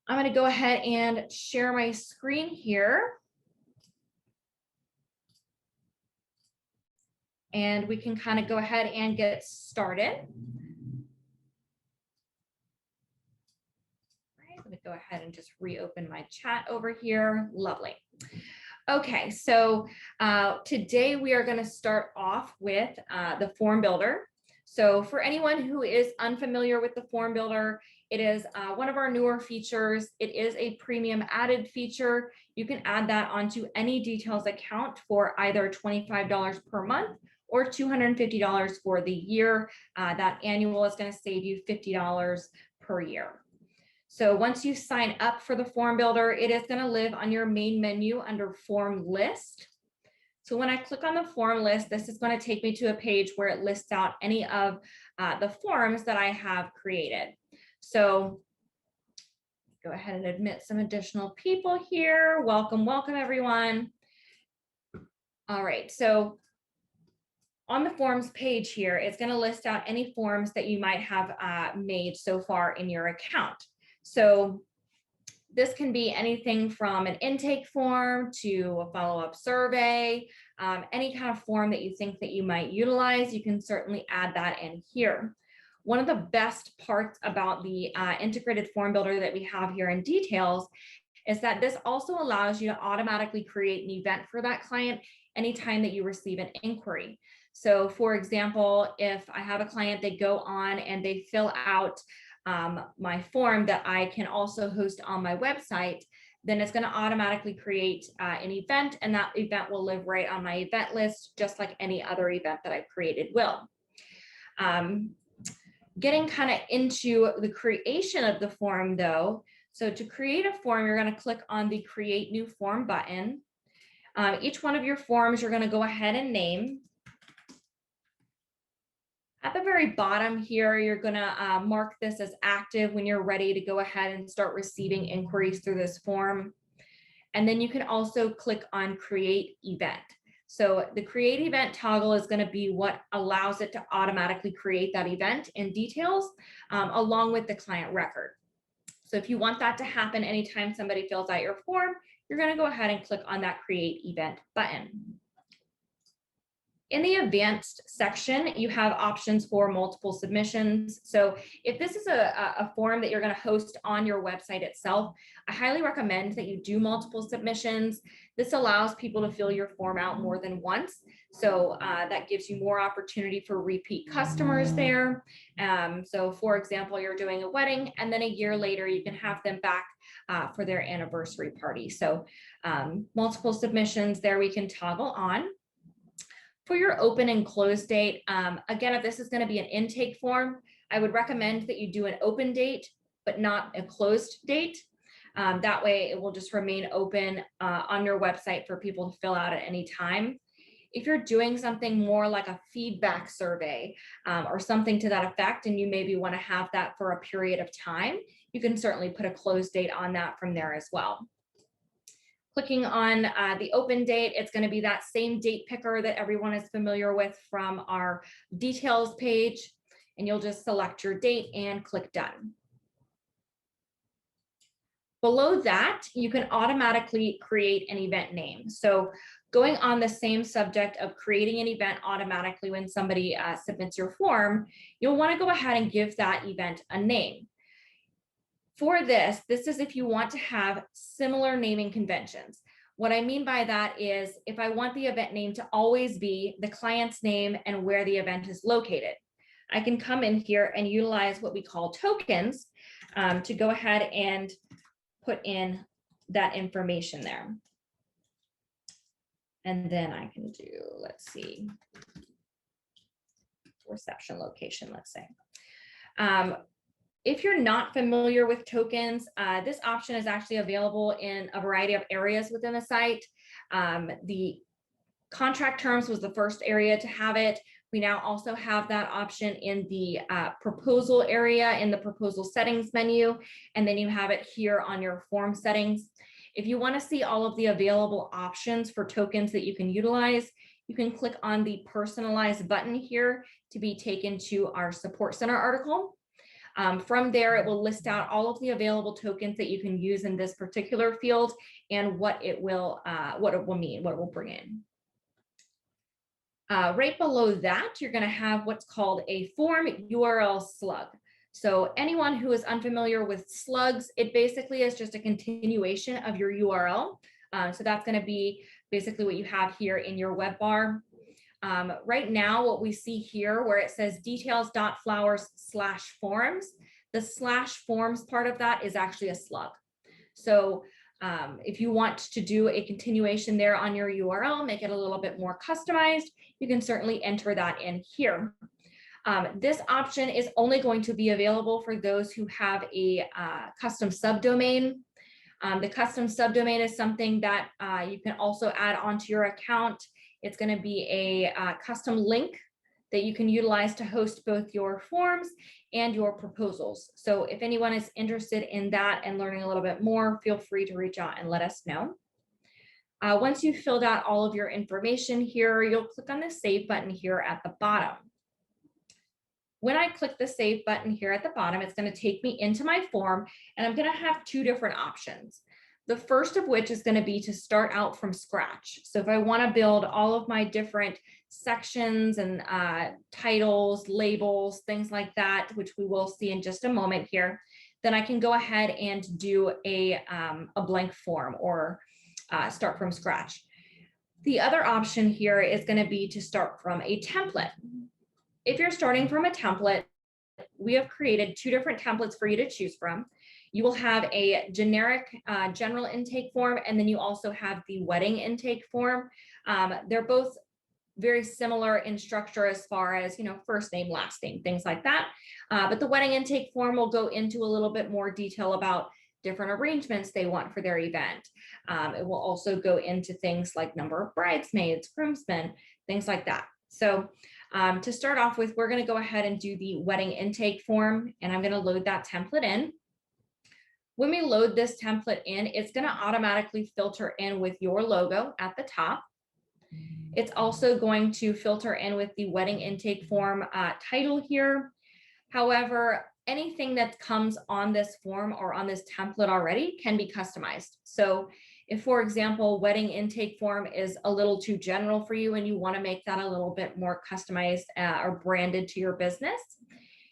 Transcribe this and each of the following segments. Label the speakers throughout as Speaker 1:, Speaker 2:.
Speaker 1: I'm going to go ahead and share my screen here. And we can kind of go ahead and get started. I'm going to go ahead and just reopen my chat over here. Lovely. Okay, so today we are going to start off with the form builder. So for anyone who is unfamiliar with the form builder, it is one of our newer features. It is a premium added feature. You can add that onto any details account for either $25 per month or $250 for the year. That annual is going to save you $50 per year. So once you sign up for the form builder, it is going to live on your main menu under form list. So when I click on the form list, this is going to take me to a page where it lists out any of the forms that I have created. So go ahead and admit some additional people here. Welcome, welcome everyone. All right, so on the forms page here, it's going to list out any forms that you might have made so far in your account. So this can be anything from an intake form to a follow-up survey, any kind of form that you think that you might utilize, you can certainly add that in here. One of the best parts about the integrated form builder that we have here in details is that this also allows you to automatically create an event for that client anytime that you receive an inquiry. So for example, if I have a client, they go on and they fill out my form that I can also host on my website, then it's going to automatically create an event, and that event will live right on my event list, just like any other event that I've created will. Getting kind of into the creation of the form though, so to create a form, you're going to click on the Create New Form button. Each one of your forms you're going to go ahead and name. At the very bottom here, you're going to mark this as active when you're ready to go ahead and start receiving inquiries through this form. And then you can also click on Create Event. So the Create Event toggle is going to be what allows it to automatically create that event in details along with the client record. So if you want that to happen anytime somebody fills out your form, you're going to go ahead and click on that Create Event button. In the advanced section, you have options for multiple submissions. So if this is a form that you're going to host on your website itself, I highly recommend that you do multiple submissions. This allows people to fill your form out more than once. So that gives you more opportunity for repeat customers there. So for example, you're doing a wedding and then a year later, you can have them back for their anniversary party. So multiple submissions there we can toggle on. For your open and close date, again, if this is going to be an intake form, I would recommend that you do an open date, but not a closed date. That way it will just remain open on your website for people to fill out at any time. If you're doing something more like a feedback survey or something to that effect, and you maybe want to have that for a period of time, you can certainly put a close date on that from there as well. Clicking on the open date, it's going to be that same date picker that everyone is familiar with from our details page, and you'll just select your date and click done. Below that, you can automatically create an event name. So going on the same subject of creating an event automatically when somebody submits your form, you'll want to go ahead and give that event a name. For this is if you want to have similar naming conventions. What I mean by that is if I want the event name to always be the client's name and where the event is located, I can come in here and utilize what we call tokens to go ahead and put in that information there. And then I can do, let's see, reception location, let's say. If you're not familiar with tokens, this option is actually available in a variety of areas within the site. The contract terms was the first area to have it. We now also have that option in the proposal area in the proposal settings menu, and then you have it here on your form settings. If you want to see all of the available options for tokens that you can utilize, you can click on the personalized button here to be taken to our support center article. From there, it will list out all of the available tokens that you can use in this particular field and what it will mean, what it will bring in. Right below that, you're going to have what's called a form URL slug. So anyone who is unfamiliar with slugs, it basically is just a continuation of your URL. So that's going to be basically what you have here in your web bar. Right now, what we see here where it says details.flowers/forms, the /forms part of that is actually a slug. So if you want to do a continuation there on your URL, make it a little bit more customized, you can certainly enter that in here. This option is only going to be available for those who have a custom subdomain. The custom subdomain is something that you can also add onto your account. It's going to be a custom link that you can utilize to host both your forms and your proposals. So if anyone is interested in that and learning a little bit more, feel free to reach out and let us know. Once you've filled out all of your information here, you'll click on the Save button here at the bottom. When I click the Save button here at the bottom, it's going to take me into my form, and I'm going to have two different options. The first of which is going to be to start out from scratch. So if I want to build all of my different sections and titles, labels, things like that, which we will see in just a moment here, then I can go ahead and do a blank form or start from scratch. The other option here is going to be to start from a template. If you're starting from a template, we have created two different templates for you to choose from. You will have a generic general intake form, and then you also have the wedding intake form. They're both very similar in structure as far as, first name, last name, things like that. But the wedding intake form will go into a little bit more detail about different arrangements they want for their event. It will also go into things like number of bridesmaids, groomsmen, things like that. So to start off with, we're going to go ahead and do the wedding intake form, and I'm going to load that template in. When we load this template in, it's going to automatically filter in with your logo at the top. It's also going to filter in with the wedding intake form title here. However, anything that comes on this form or on this template already can be customized. So if, for example, wedding intake form is a little too general for you and you want to make that a little bit more customized or branded to your business,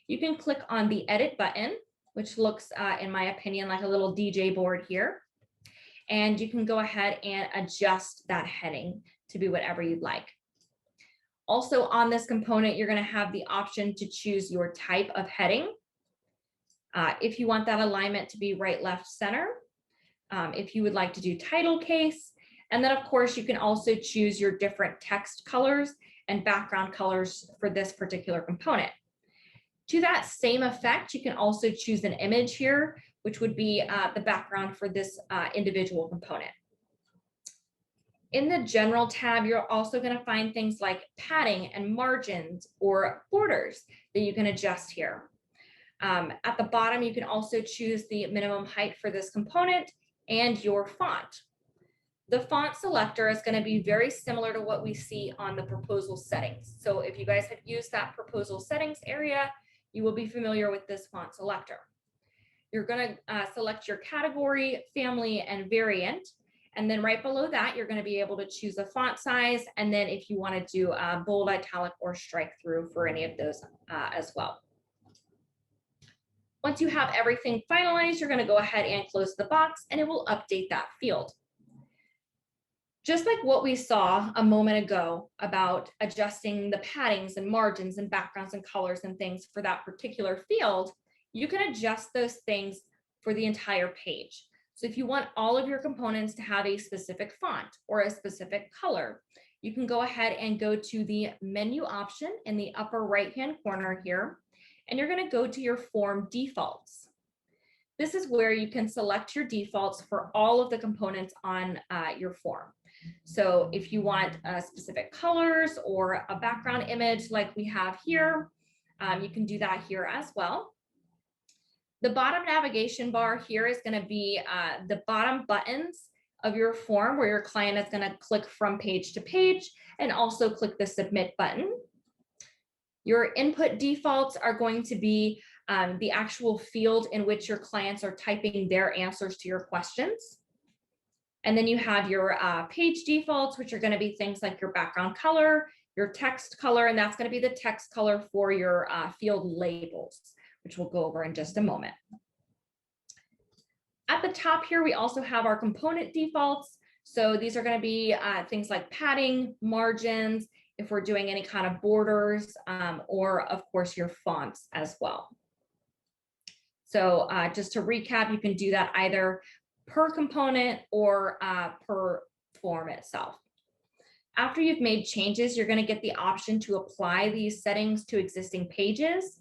Speaker 1: you can click on the edit button, which looks, in my opinion, like a little DJ board here. And you can go ahead and adjust that heading to be whatever you'd like. Also on this component, you're going to have the option to choose your type of heading. If you want that alignment to be right, left, center. If you would like to do title case. And then of course, you can also choose your different text colors and background colors for this particular component. To that same effect, you can also choose an image here, which would be the background for this individual component. In the general tab, you're also going to find things like padding and margins or borders that you can adjust here. At the bottom, you can also choose the minimum height for this component and your font. The font selector is going to be very similar to what we see on the proposal settings. So if you guys have used that proposal settings area, you will be familiar with this font selector. You're going to select your category, family, and variant. And then right below that, you're going to be able to choose a font size. And then if you want to do bold, italic, or strike through for any of those as well. Once you have everything finalized, you're going to go ahead and close the box and it will update that field. Just like what we saw a moment ago about adjusting the paddings and margins and backgrounds and colors and things for that particular field, you can adjust those things for the entire page. So if you want all of your components to have a specific font or a specific color, you can go ahead and go to the menu option in the upper right-hand corner here, and you're going to go to your form defaults. This is where you can select your defaults for all of the components on your form. So if you want specific colors or a background image like we have here, you can do that here as well. The bottom navigation bar here is going to be the bottom buttons of your form where your client is going to click from page to page and also click the submit button. Your input defaults are going to be the actual field in which your clients are typing their answers to your questions. And then you have your page defaults, which are going to be things like your background color, your text color, and that's going to be the text color for your field labels, which we'll go over in just a moment. At the top here, we also have our component defaults. So these are going to be things like padding, margins, if we're doing any kind of borders, or of course your fonts as well. So just to recap, you can do that either per component or per form itself. After you've made changes, you're going to get the option to apply these settings to existing pages.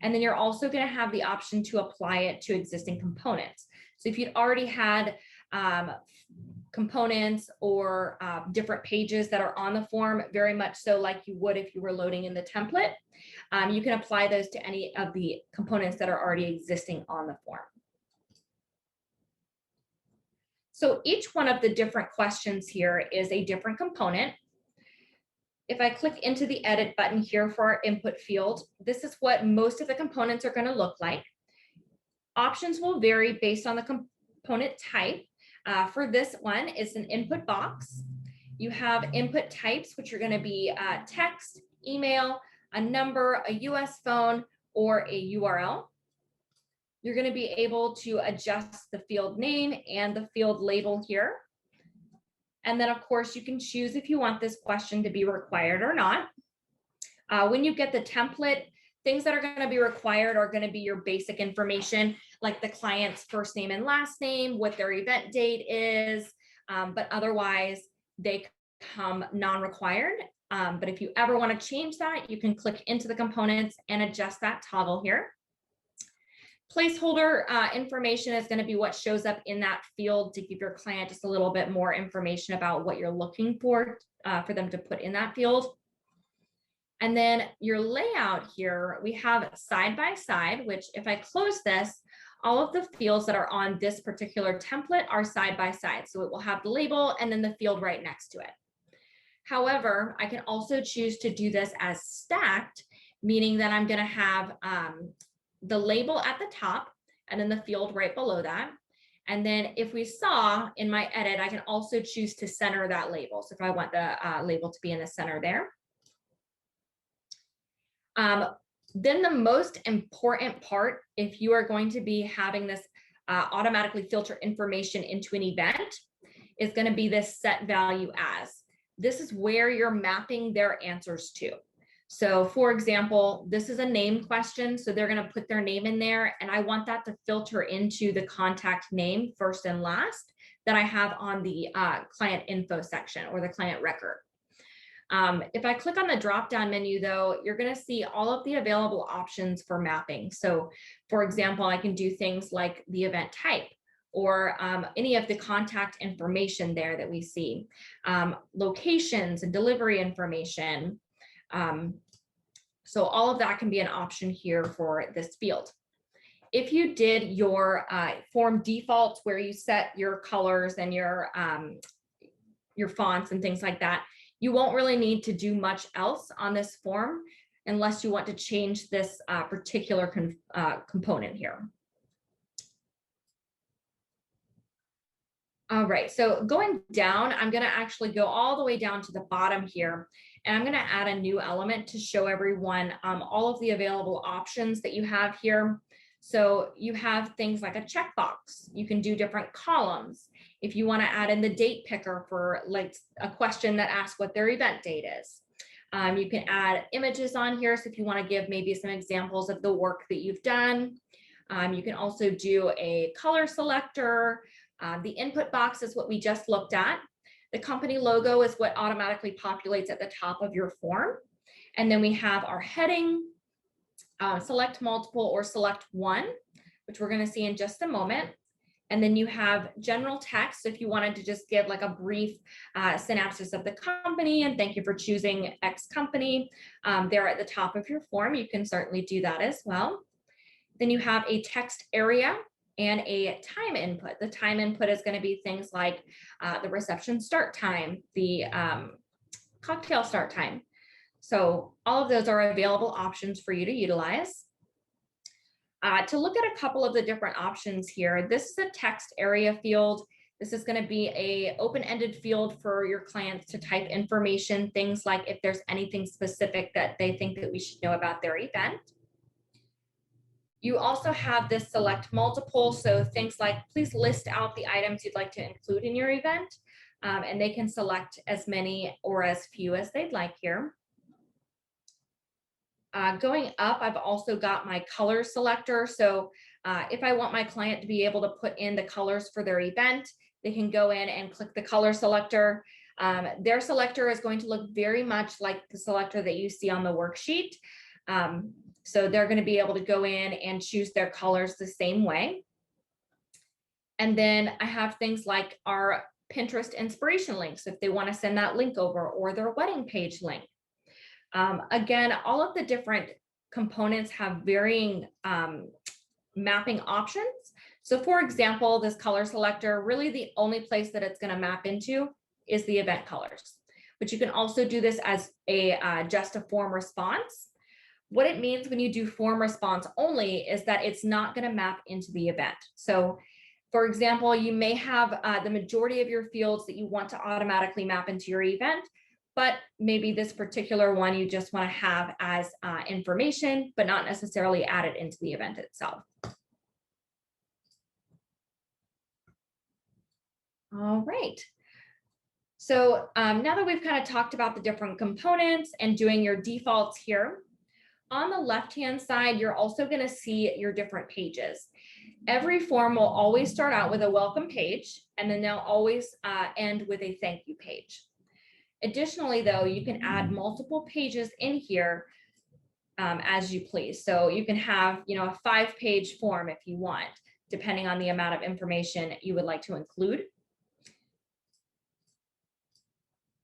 Speaker 1: And then you're also going to have the option to apply it to existing components. So if you'd already had components or different pages that are on the form, very much so like you would if you were loading in the template, you can apply those to any of the components that are already existing on the form. So each one of the different questions here is a different component. If I click into the edit button here for our input field, this is what most of the components are going to look like. Options will vary based on the component type. For this one, it's an input box. You have input types, which are going to be text, email, a number, a US phone, or a URL. You're going to be able to adjust the field name and the field label here. And then, of course, you can choose if you want this question to be required or not. When you get the template, things that are going to be required are going to be your basic information, like the client's first name and last name, what their event date is, but otherwise they come non-required. But if you ever want to change that, you can click into the components and adjust that toggle here. Placeholder information is going to be what shows up in that field to give your client just a little bit more information about what you're looking for them to put in that field. And then your layout here, we have side by side, which if I close this, all of the fields that are on this particular template are side by side. So it will have the label and then the field right next to it. However, I can also choose to do this as stacked, meaning that I'm going to have the label at the top and then the field right below that. And then if we saw in my edit, I can also choose to center that label. So if I want the label to be in the center there. Then the most important part, if you are going to be having this automatically filter information into an event, is going to be this set value as. This is where you're mapping their answers to. So for example, this is a name question. So they're going to put their name in there and I want that to filter into the contact name first and last that I have on the client info section or the client record. If I click on the drop-down menu though, you're going to see all of the available options for mapping. So for example, I can do things like the event type or any of the contact information there that we see, locations and delivery information. So all of that can be an option here for this field. If you did your form defaults where you set your colors and your fonts and things like that, you won't really need to do much else on this form unless you want to change this particular component here. All right, so going down, I'm going to actually go all the way down to the bottom here, and I'm going to add a new element to show everyone all of the available options that you have here. So you have things like a checkbox. You can do different columns. If you want to add in the date picker for like a question that asks what their event date is. You can add images on here. So if you want to give maybe some examples of the work that you've done. You can also do a color selector. The input box is what we just looked at. The company logo is what automatically populates at the top of your form. And then we have our heading, select multiple or select one, which we're going to see in just a moment. And then you have general text. So if you wanted to just give like a brief synopsis of the company and thank you for choosing X company there at the top of your form, you can certainly do that as well. Then you have a text area and a time input. The time input is going to be things like the reception start time, the cocktail start time. So all of those are available options for you to utilize. To look at a couple of the different options here, this is a text area field. This is going to be a open-ended field for your clients to type information, things like if there's anything specific that they think that we should know about their event. You also have this select multiple, so things like please list out the items you'd like to include in your event, and they can select as many or as few as they'd like here. Going up, I've also got my color selector. So if I want my client to be able to put in the colors for their event, they can go in and click the color selector. Their selector is going to look very much like the selector that you see on the worksheet. So they're going to be able to go in and choose their colors the same way. And then I have things like our Pinterest inspiration links, if they want to send that link over, or their wedding page link. Again, all of the different components have varying mapping options. So for example, this color selector, really the only place that it's going to map into is the event colors. But you can also do this as a just a form response. What it means when you do form response only is that it's not going to map into the event. So for example, you may have the majority of your fields that you want to automatically map into your event, but maybe this particular one you just want to have as information, but not necessarily add it into the event itself. All right. So now that we've kind of talked about the different components and doing your defaults here, on the left-hand side, you're also going to see your different pages. Every form will always start out with a welcome page, and then they'll always end with a thank you page. Additionally, though, you can add multiple pages in here as you please. So you can have, a 5-page form if you want, depending on the amount of information you would like to include.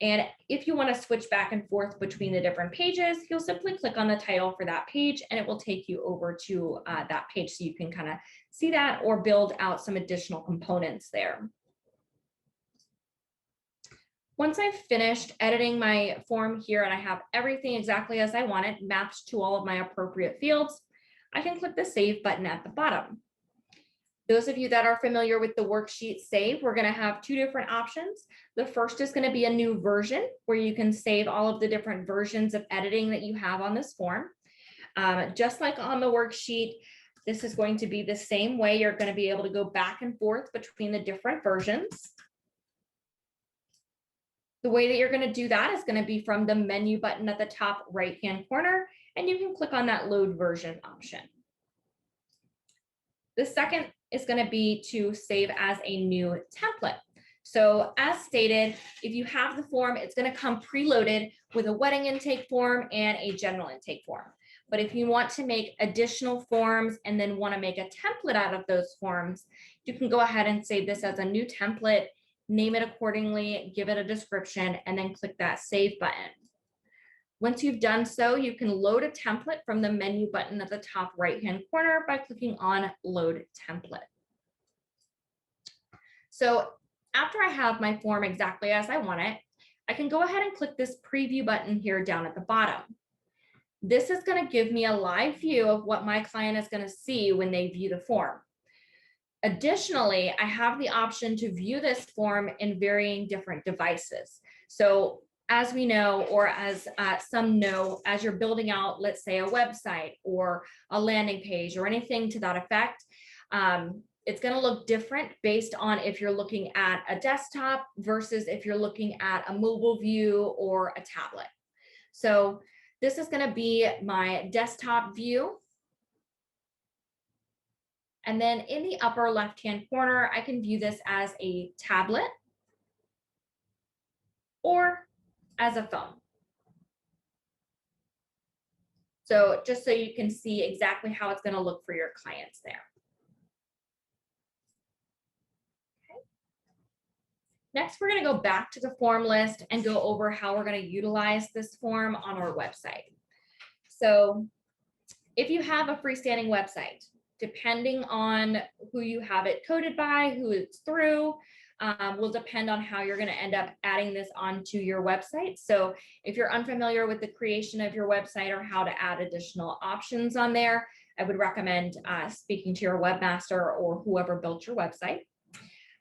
Speaker 1: And if you want to switch back and forth between the different pages, you'll simply click on the title for that page and it will take you over to that page so you can kind of see that or build out some additional components there. Once I've finished editing my form here and I have everything exactly as I want it mapped to all of my appropriate fields, I can click the Save button at the bottom. Those of you that are familiar with the worksheet save, we're going to have 2 different options. The first is going to be a new version where you can save all of the different versions of editing that you have on this form. Just like on the worksheet, this is going to be the same way. You're going to be able to go back and forth between the different versions. The way that you're going to do that is going to be from the menu button at the top right-hand corner, and you can click on that load version option. The second is going to be to save as a new template. So as stated, if you have the form, it's going to come preloaded with a wedding intake form and a general intake form. But if you want to make additional forms and then want to make a template out of those forms, you can go ahead and save this as a new template, name it accordingly, give it a description, and then click that save button. Once you've done so, you can load a template from the menu button at the top right-hand corner by clicking on Load Template. So after I have my form exactly as I want it, I can go ahead and click this preview button here down at the bottom. This is going to give me a live view of what my client is going to see when they view the form. Additionally, I have the option to view this form in varying different devices. So as we know, or as some know, as you're building out, let's say a website or a landing page or anything to that effect, it's going to look different based on if you're looking at a desktop versus if you're looking at a mobile view or a tablet. So this is going to be my desktop view. And then in the upper left-hand corner, I can view this as a tablet or as a phone. So just so you can see exactly how it's going to look for your clients there. Okay. Next, we're going to go back to the form list and go over how we're going to utilize this form on our website. So if you have a freestanding website, depending on who you have it coded by, who it's through, will depend on how you're going to end up adding this onto your website. So if you're unfamiliar with the creation of your website or how to add additional options on there, I would recommend speaking to your webmaster or whoever built your website.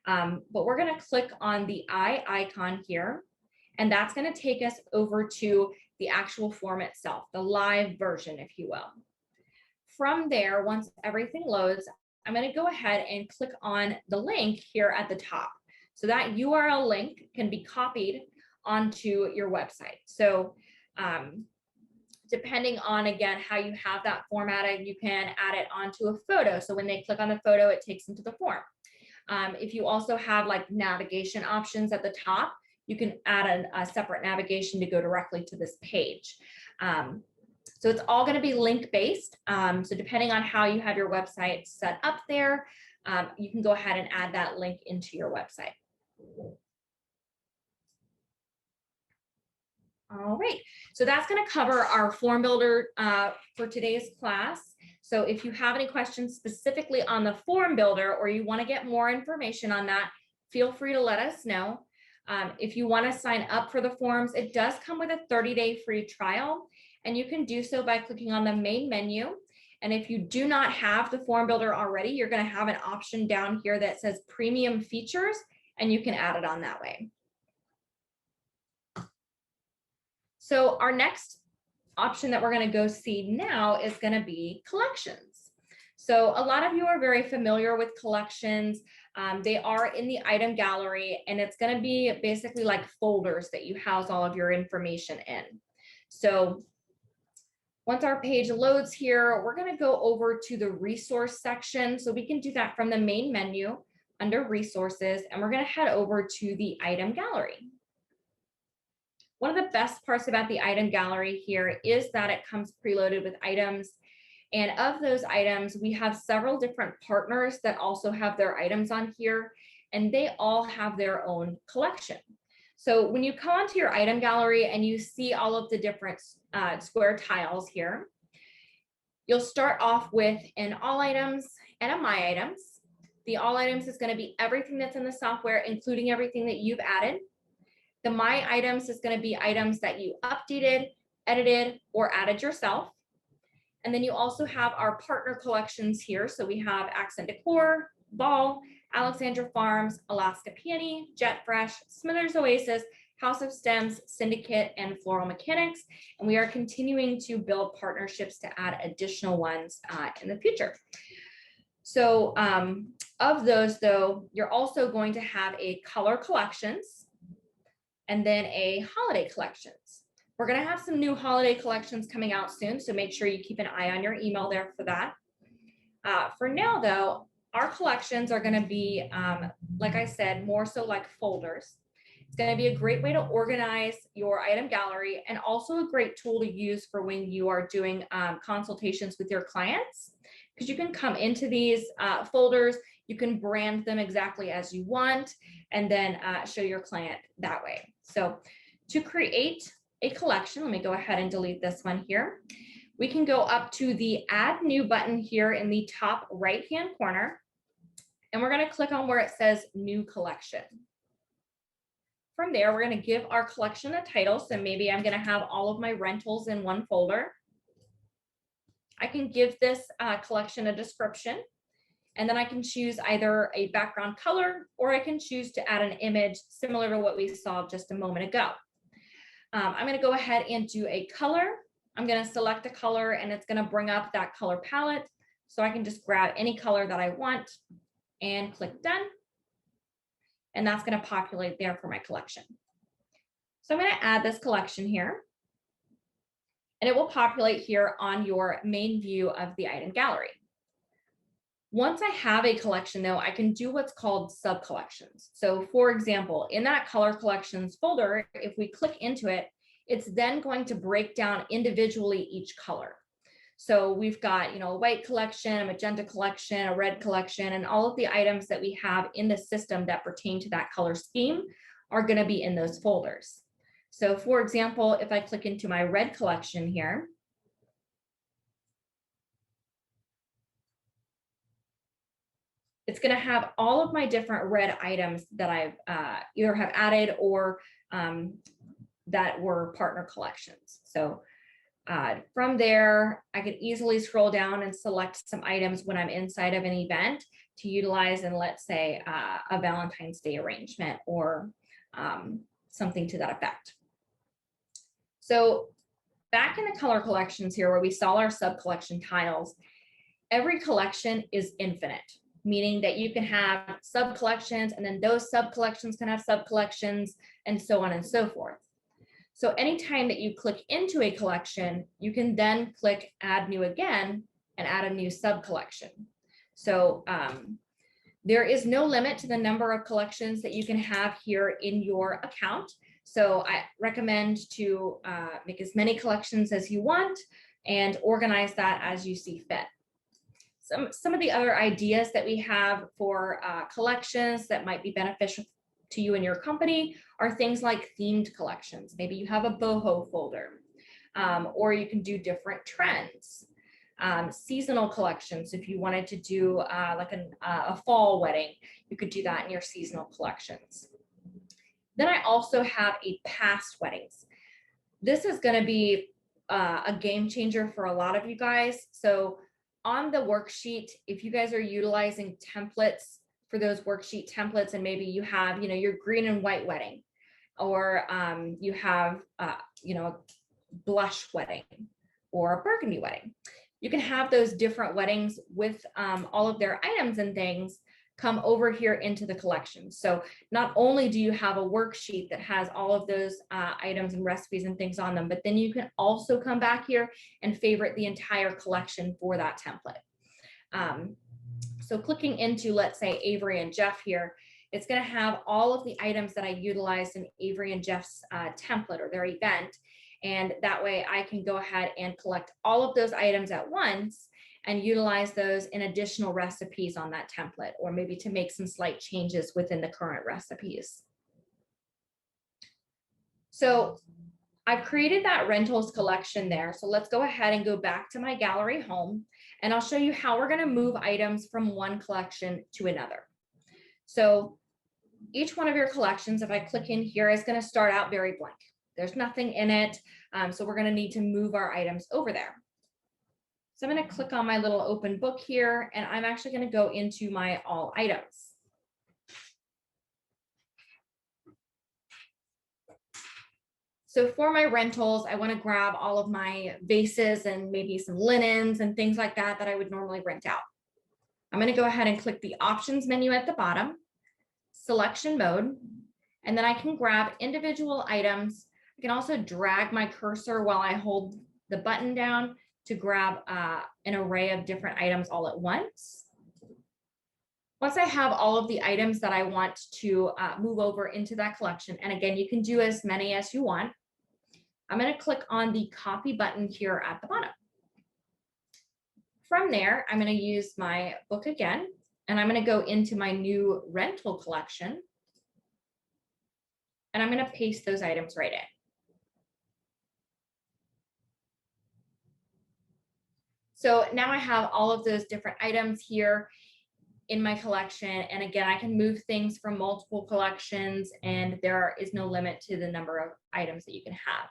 Speaker 1: But we're going to click on the eye icon here, and that's going to take us over to the actual form itself, the live version, if you will. From there, once everything loads, I'm going to go ahead and click on the link here at the top. So that URL link can be copied onto your website. So depending on, again, how you have that formatted, you can add it onto a photo. So when they click on the photo, it takes them to the form. If you also have like navigation options at the top, you can add a separate navigation to go directly to this page. So it's all going to be link-based. So depending on how you have your website set up there, you can go ahead and add that link into your website. All right, so that's going to cover our form builder for today's class. So if you have any questions specifically on the form builder, or you want to get more information on that, feel free to let us know. If you want to sign up for the forms, it does come with a 30-day free trial, and you can do so by clicking on the main menu. And if you do not have the form builder already, you're going to have an option down here that says premium features, and you can add it on that way. So our next option that we're going to go see now is going to be collections. So a lot of you are very familiar with collections. They are in the item gallery, and it's going to be basically like folders that you house all of your information in. So once our page loads here, we're going to go over to the resource section. So we can do that from the main menu under resources, and we're going to head over to the item gallery. One of the best parts about the item gallery here is that it comes preloaded with items. And of those items, we have several different partners that also have their items on here, and they all have their own collection. So when you come onto your item gallery and you see all of the different square tiles here, you'll start off with an all items and a my items. The all items is going to be everything that's in the software, including everything that you've added. The my items is going to be items that you updated, edited, or added yourself. And then you also have our partner collections here. So we have Accent Decor, Ball, Alexandra Farms, Alaska Peony, Jet Fresh, Smithers Oasis, House of Stems, Syndicate, and Floral Mechanics. And we are continuing to build partnerships to add additional ones in the future. So of those, though, you're also going to have a color collections and then a holiday collections. We're going to have some new holiday collections coming out soon, so make sure you keep an eye on your email there for that. For now, though, our collections are going to be, like I said, more so like folders. It's going to be a great way to organize your item gallery, and also a great tool to use for when you are doing consultations with your clients, because you can come into these folders, you can brand them exactly as you want, and then show your client that way. So to create a collection, let me go ahead and delete this one here. We can go up to the Add New button here in the top right-hand corner, and we're going to click on where it says New Collection. From there, we're going to give our collection a title. So maybe I'm going to have all of my rentals in one folder. I can give this collection a description, and then I can choose either a background color, or I can choose to add an image similar to what we saw just a moment ago. I'm going to go ahead and do a color. I'm going to select a color, and it's going to bring up that color palette. So I can just grab any color that I want and click done. And that's going to populate there for my collection. So I'm going to add this collection here, and it will populate here on your main view of the item gallery. Once I have a collection, though, I can do what's called sub-collections. So for example, in that color collections folder, if we click into it, it's then going to break down individually each color. So we've got, a white collection, a magenta collection, a red collection, and all of the items that we have in the system that pertain to that color scheme are going to be in those folders. So for example, if I click into my red collection here, it's going to have all of my different red items that I've either have added or that were partner collections. So From there, I can easily scroll down and select some items when I'm inside of an event to utilize in, let's say, a Valentine's Day arrangement or something to that effect. So back in the color collections here where we saw our sub-collection tiles, every collection is infinite, meaning that you can have sub-collections and then those sub-collections can have sub-collections and so on and so forth. So anytime that you click into a collection, you can then click add new again and add a new sub-collection. So there is no limit to the number of collections that you can have here in your account. So I recommend to make as many collections as you want and organize that as you see fit. Some of the other ideas that we have for collections that might be beneficial to you and your company are things like themed collections. Maybe you have a boho folder, or you can do different trends. Seasonal collections, if you wanted to do like a fall wedding, you could do that in your seasonal collections. Then I also have a past weddings. This is going to be a game changer for a lot of you guys. So on the worksheet, if you guys are utilizing templates for those worksheet templates, and maybe you have, your green and white wedding, or you have, a blush wedding or a burgundy wedding, you can have those different weddings with all of their items and things come over here into the collection. So not only do you have a worksheet that has all of those items and recipes and things on them, but then you can also come back here and favorite the entire collection for that template. So clicking into, let's say, Avery and Jeff here, it's going to have all of the items that I utilized in Avery and Jeff's template or their event. And that way I can go ahead and collect all of those items at once and utilize those in additional recipes on that template, or maybe to make some slight changes within the current recipes. So I've created that rentals collection there. So let's go ahead and go back to my gallery home, and I'll show you how we're going to move items from one collection to another. So each one of your collections, if I click in here, is going to start out very blank. There's nothing in it. So we're going to need to move our items over there. So I'm going to click on my little open book here, and I'm actually going to go into my all items. So for my rentals, I want to grab all of my vases and maybe some linens and things like that that I would normally rent out. I'm going to go ahead and click the options menu at the bottom, selection mode, and then I can grab individual items. I can also drag my cursor while I hold the button down to grab an array of different items all at once. Once I have all of the items that I want to move over into that collection, and again, you can do as many as you want, I'm going to click on the copy button here at the bottom. From there, I'm going to use my book again, and I'm going to go into my new rental collection, and I'm going to paste those items right in. So now I have all of those different items here in my collection. And again, I can move things from multiple collections, and there is no limit to the number of items that you can have.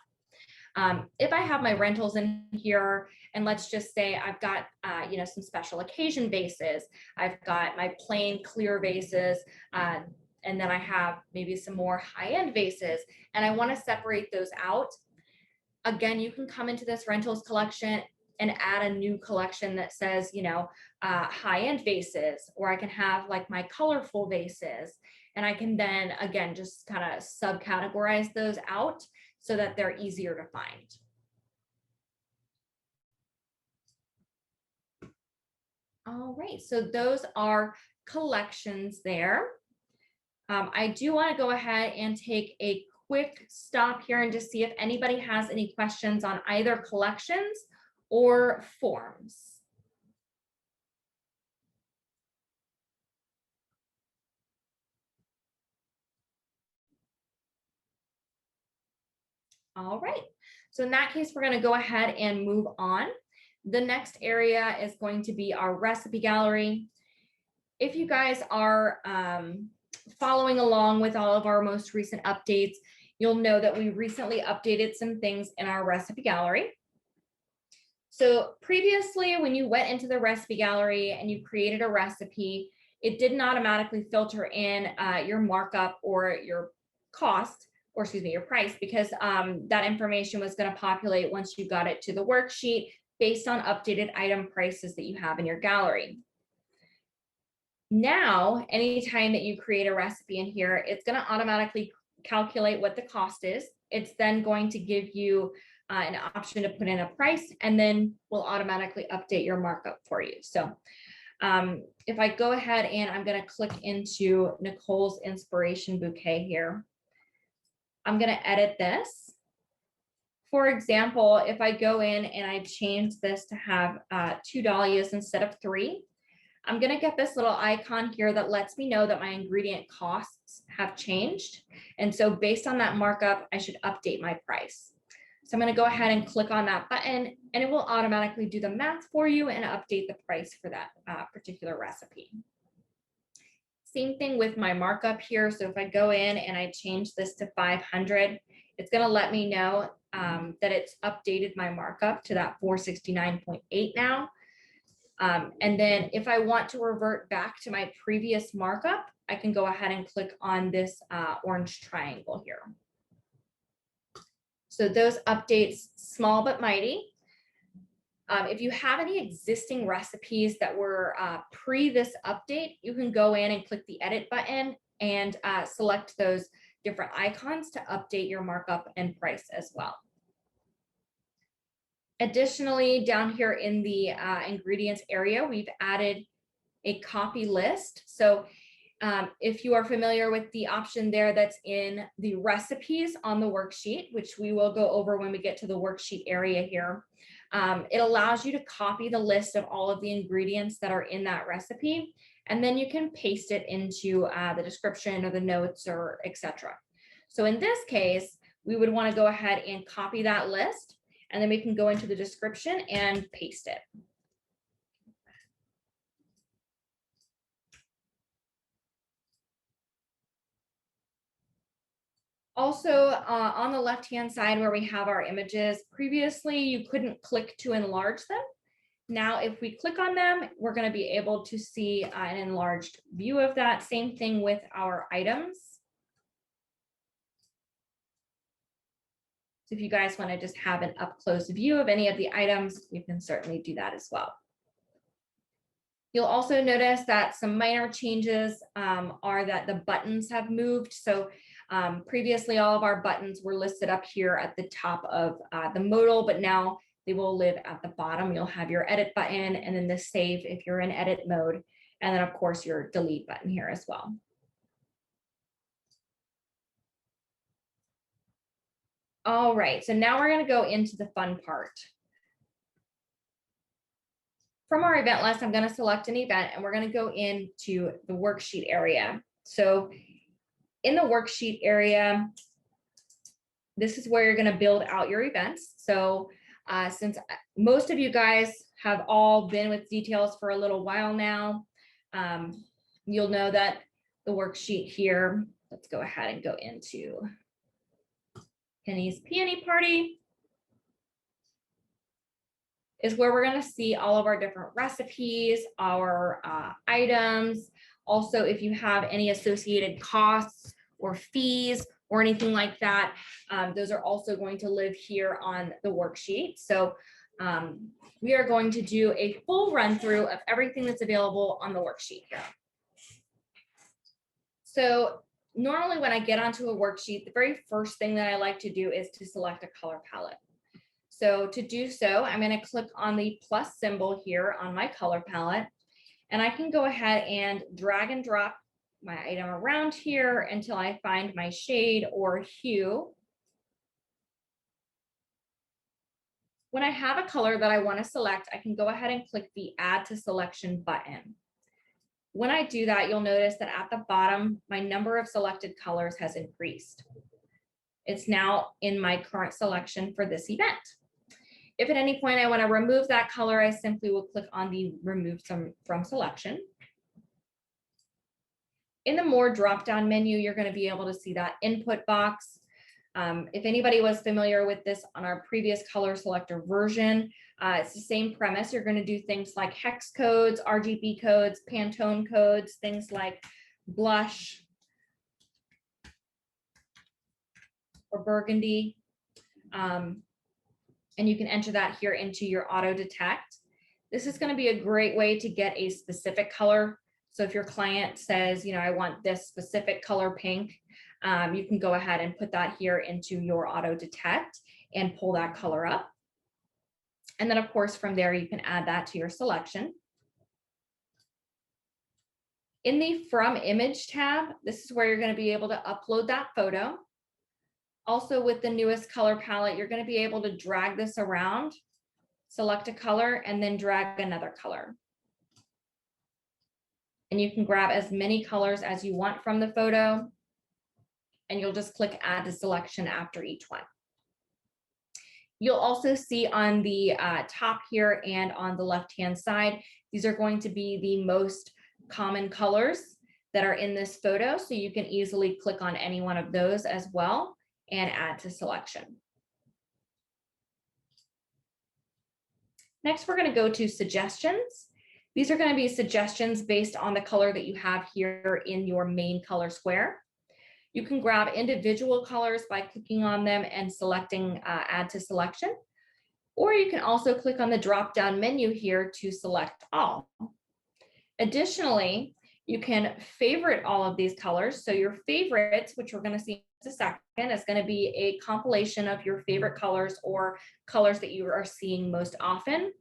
Speaker 1: If I have my rentals in here, and let's just say I've got some special occasion vases, I've got my plain clear vases, and then I have maybe some more high-end vases, and I want to separate those out. Again, you can come into this rentals collection and add a new collection that says, high-end vases, or I can have like my colorful vases, and I can then again just kind of subcategorize those out so that they're easier to find. All right, so those are collections there. I do want to go ahead and take a quick stop here and just see if anybody has any questions on either collections or forms. All right, so in that case, we're going to go ahead and move on. The next area is going to be our recipe gallery. If you guys are following along with all of our most recent updates, you'll know that we recently updated some things in our recipe gallery. So previously, when you went into the recipe gallery and you created a recipe, it didn't automatically filter in your markup or your cost, or excuse me, your price, because that information was going to populate once you got it to the worksheet based on updated item prices that you have in your gallery. Now, anytime that you create a recipe in here, it's going to automatically calculate what the cost is. It's then going to give you an option to put in a price, and then will automatically update your markup for you. So if I go ahead and I'm going to click into Nicole's inspiration bouquet here, I'm going to edit this. For example, if I go in and I change this to have 2 dahlias instead of 3, I'm going to get this little icon here that lets me know that my ingredient costs have changed. And so based on that markup, I should update my price. So I'm going to go ahead and click on that button, and it will automatically do the math for you and update the price for that particular recipe. Same thing with my markup here. So if I go in and I change this to 500, it's going to let me know that it's updated my markup to that 469.8 now. And then if I want to revert back to my previous markup, I can go ahead and click on this orange triangle here. So those updates, small but mighty. If you have any existing recipes that were pre this update, you can go in and click the edit button and select those different icons to update your markup and price as well. Additionally, down here in the ingredients area, we've added a copy list. So if you are familiar with the option there that's in the recipes on the worksheet, which we will go over when we get to the worksheet area here, it allows you to copy the list of all of the ingredients that are in that recipe, and then you can paste it into the description or the notes or etc. So in this case, we would want to go ahead and copy that list, and then we can go into the description and paste it. Also, on the left-hand side where we have our images, previously you couldn't click to enlarge them. Now, if we click on them, we're going to be able to see an enlarged view of that. Same thing with our items. So if you guys want to just have an up-close view of any of the items, you can certainly do that as well. You'll also notice that some minor changes are that the buttons have moved. So previously, all of our buttons were listed up here at the top of the modal, but now they will live at the bottom. You'll have your edit button and then the save if you're in edit mode. And then of course your delete button here as well. All right, so now we're going to go into the fun part. From our event list, I'm going to select an event and we're going to go into the worksheet area. So in the worksheet area, this is where you're going to build out your events. So since most of you guys have all been with details for a little while now, you'll know that the worksheet here, let's go ahead and go into Penny's Peony Party, is where we're going to see all of our different recipes, our items. Also, if you have any associated costs or fees or anything like that, those are also going to live here on the worksheet. So we are going to do a full run through of everything that's available on the worksheet here. So normally when I get onto a worksheet, the very first thing that I like to do is to select a color palette. So to do so, I'm going to click on the plus symbol here on my color palette, and I can go ahead and drag and drop my item around here until I find my shade or hue. When I have a color that I want to select, I can go ahead and click the Add to Selection button. When I do that, you'll notice that at the bottom, my number of selected colors has increased. It's now in my current selection for this event. If at any point I want to remove that color, I simply will click on the Remove from Selection. In the More drop-down menu, you're going to be able to see that input box. If anybody was familiar with this on our previous color selector version, it's the same premise. You're going to do things like hex codes, RGB codes, Pantone codes, things like blush or burgundy. And you can enter that here into your auto detect. This is going to be a great way to get a specific color. So if your client says, you know, I want this specific color pink, you can go ahead and put that here into your auto detect and pull that color up. And then of course, from there, you can add that to your selection. In the From Image tab, this is where you're going to be able to upload that photo. Also with the newest color palette, you're going to be able to drag this around, select a color, and then drag another color. And you can grab as many colors as you want from the photo, and you'll just click Add to Selection after each one. You'll also see on the top here and on the left-hand side, these are going to be the most common colors that are in this photo. So you can easily click on any one of those as well and add to selection. Next, we're going to go to suggestions. These are going to be suggestions based on the color that you have here in your main color square. You can grab individual colors by clicking on them and selecting Add to Selection, or you can also click on the drop-down menu here to select all. Additionally, you can favorite all of these colors. So your favorites, which we're going to see in a second, is going to be a compilation of your favorite colors or colors that you are seeing most often.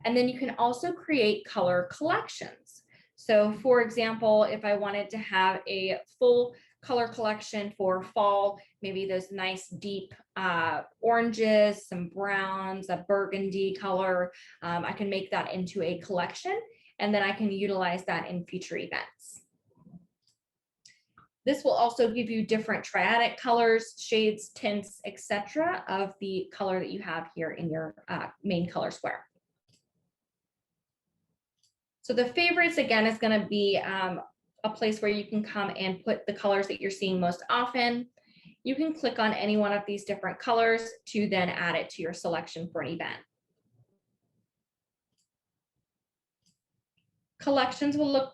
Speaker 1: And then you can also create color collections. So for example, if I wanted to have a full color collection for fall, maybe those nice deep oranges, some browns, a burgundy color, I can make that into a collection, and then I can utilize that in future events. This will also give you different triadic colors, shades, tints, etc. of the color that you have here in your main color square. So the favorites, again, is going to be a place where you can come and put the colors that you're seeing most often. You can click on any one of these different colors to then add it to your selection for an event. Collections will look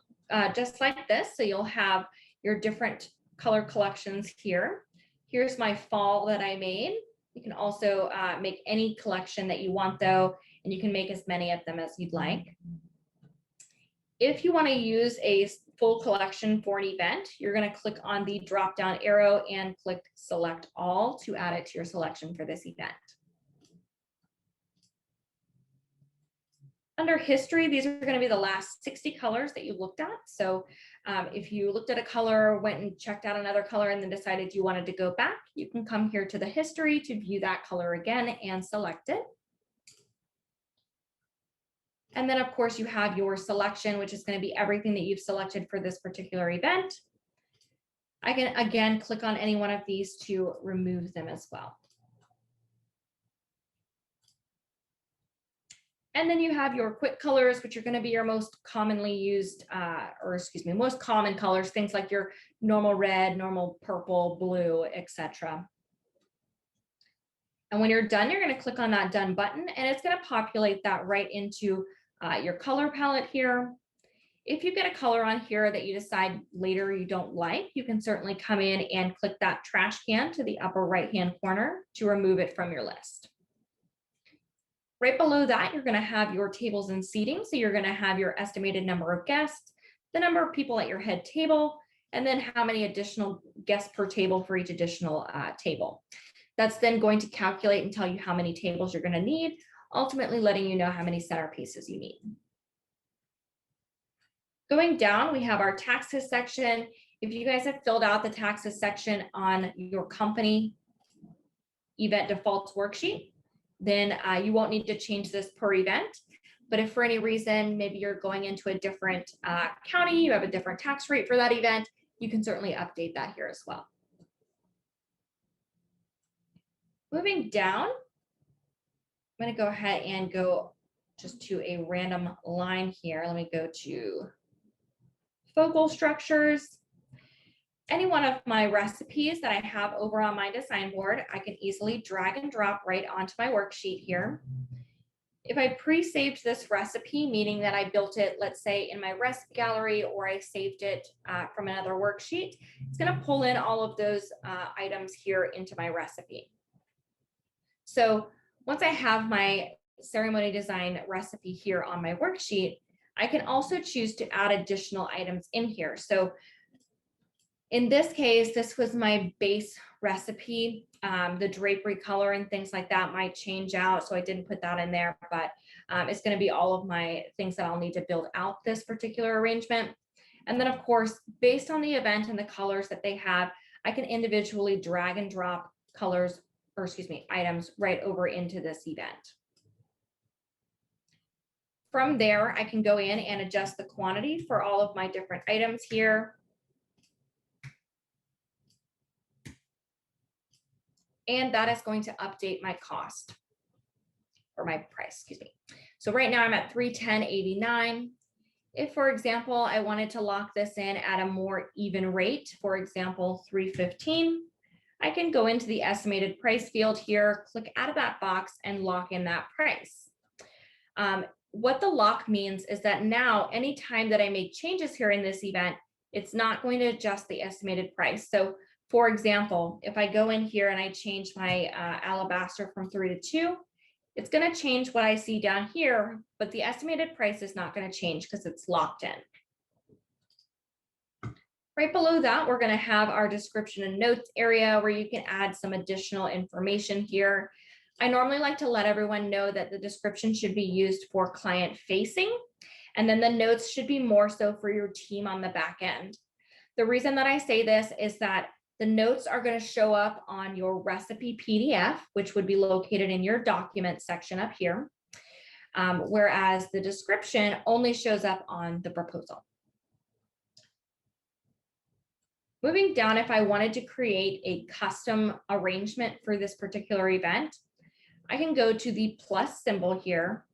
Speaker 1: just like this. So you'll have your different color collections here. Here's my fall that I made. You can also make any collection that you want though, and you can make as many of them as you'd like. If you want to use a full collection for an event, you're going to click on the drop-down arrow and click Select All to add it to your selection for this event. Under history, these are going to be the last 60 colors that you looked at. So if you looked at a color, went and checked out another color, and then decided you wanted to go back, you can come here to the history to view that color again and select it. And then, of course, you have your selection, which is going to be everything that you've selected for this particular event. I can, again, click on any one of these to remove them as well. And then you have your quick colors, which are going to be your most commonly used, most common colors, things like your normal red, normal purple, blue, etc. And when you're done, you're going to click on that Done button, and it's going to populate that right into your color palette here. If you get a color on here that you decide later you don't like, you can certainly come in and click that trash can to the upper right-hand corner to remove it from your list. Right below that, you're going to have your tables and seating. So you're going to have your estimated number of guests, the number of people at your head table, and then how many additional guests per table for each additional table. That's then going to calculate and tell you how many tables you're going to need, ultimately letting you know how many centerpieces you need. Going down, we have our taxes section. If you guys have filled out the taxes section on your company event defaults worksheet, then you won't need to change this per event. But if for any reason, maybe you're going into a different county, you have a different tax rate for that event, you can certainly update that here as well. Moving down, I'm going to go ahead and go just to a random line here. Let me go to focal structures. Any one of my recipes that I have over on my design board, I can easily drag and drop right onto my worksheet here. If I pre-saved this recipe, meaning that I built it, let's say in my recipe gallery, or I saved it from another worksheet, it's going to pull in all of those items here into my recipe. So once I have my ceremony design recipe here on my worksheet, I can also choose to add additional items in here. So in this case, this was my base recipe. The drapery color and things like that might change out, so I didn't put that in there, but it's going to be all of my things that I'll need to build out this particular arrangement. And then, of course, based on the event and the colors that they have, I can individually drag and drop colors, or excuse me, items right over into this event. From there, I can go in and adjust the quantity for all of my different items here. And that is going to update my cost, or my price, excuse me. So right now I'm at $310.89. If, for example, I wanted to lock this in at a more even rate, for example, $315, I can go into the estimated price field here, click out of that box and lock in that price. What the lock means is that now anytime that I make changes here in this event, it's not going to adjust the estimated price. So for example, if I go in here and I change my alabaster from 3 to 2, it's going to change what I see down here, but the estimated price is not going to change because it's locked in. Right below that, we're going to have our description and notes area where you can add some additional information here. I normally like to let everyone know that the description should be used for client facing, and then the notes should be more so for your team on the back end. The reason that I say this is that the notes are going to show up on your recipe PDF, which would be located in your document section up here, whereas the description only shows up on the proposal. Moving down, if I wanted to create a custom arrangement for this particular event, I can go to the plus symbol here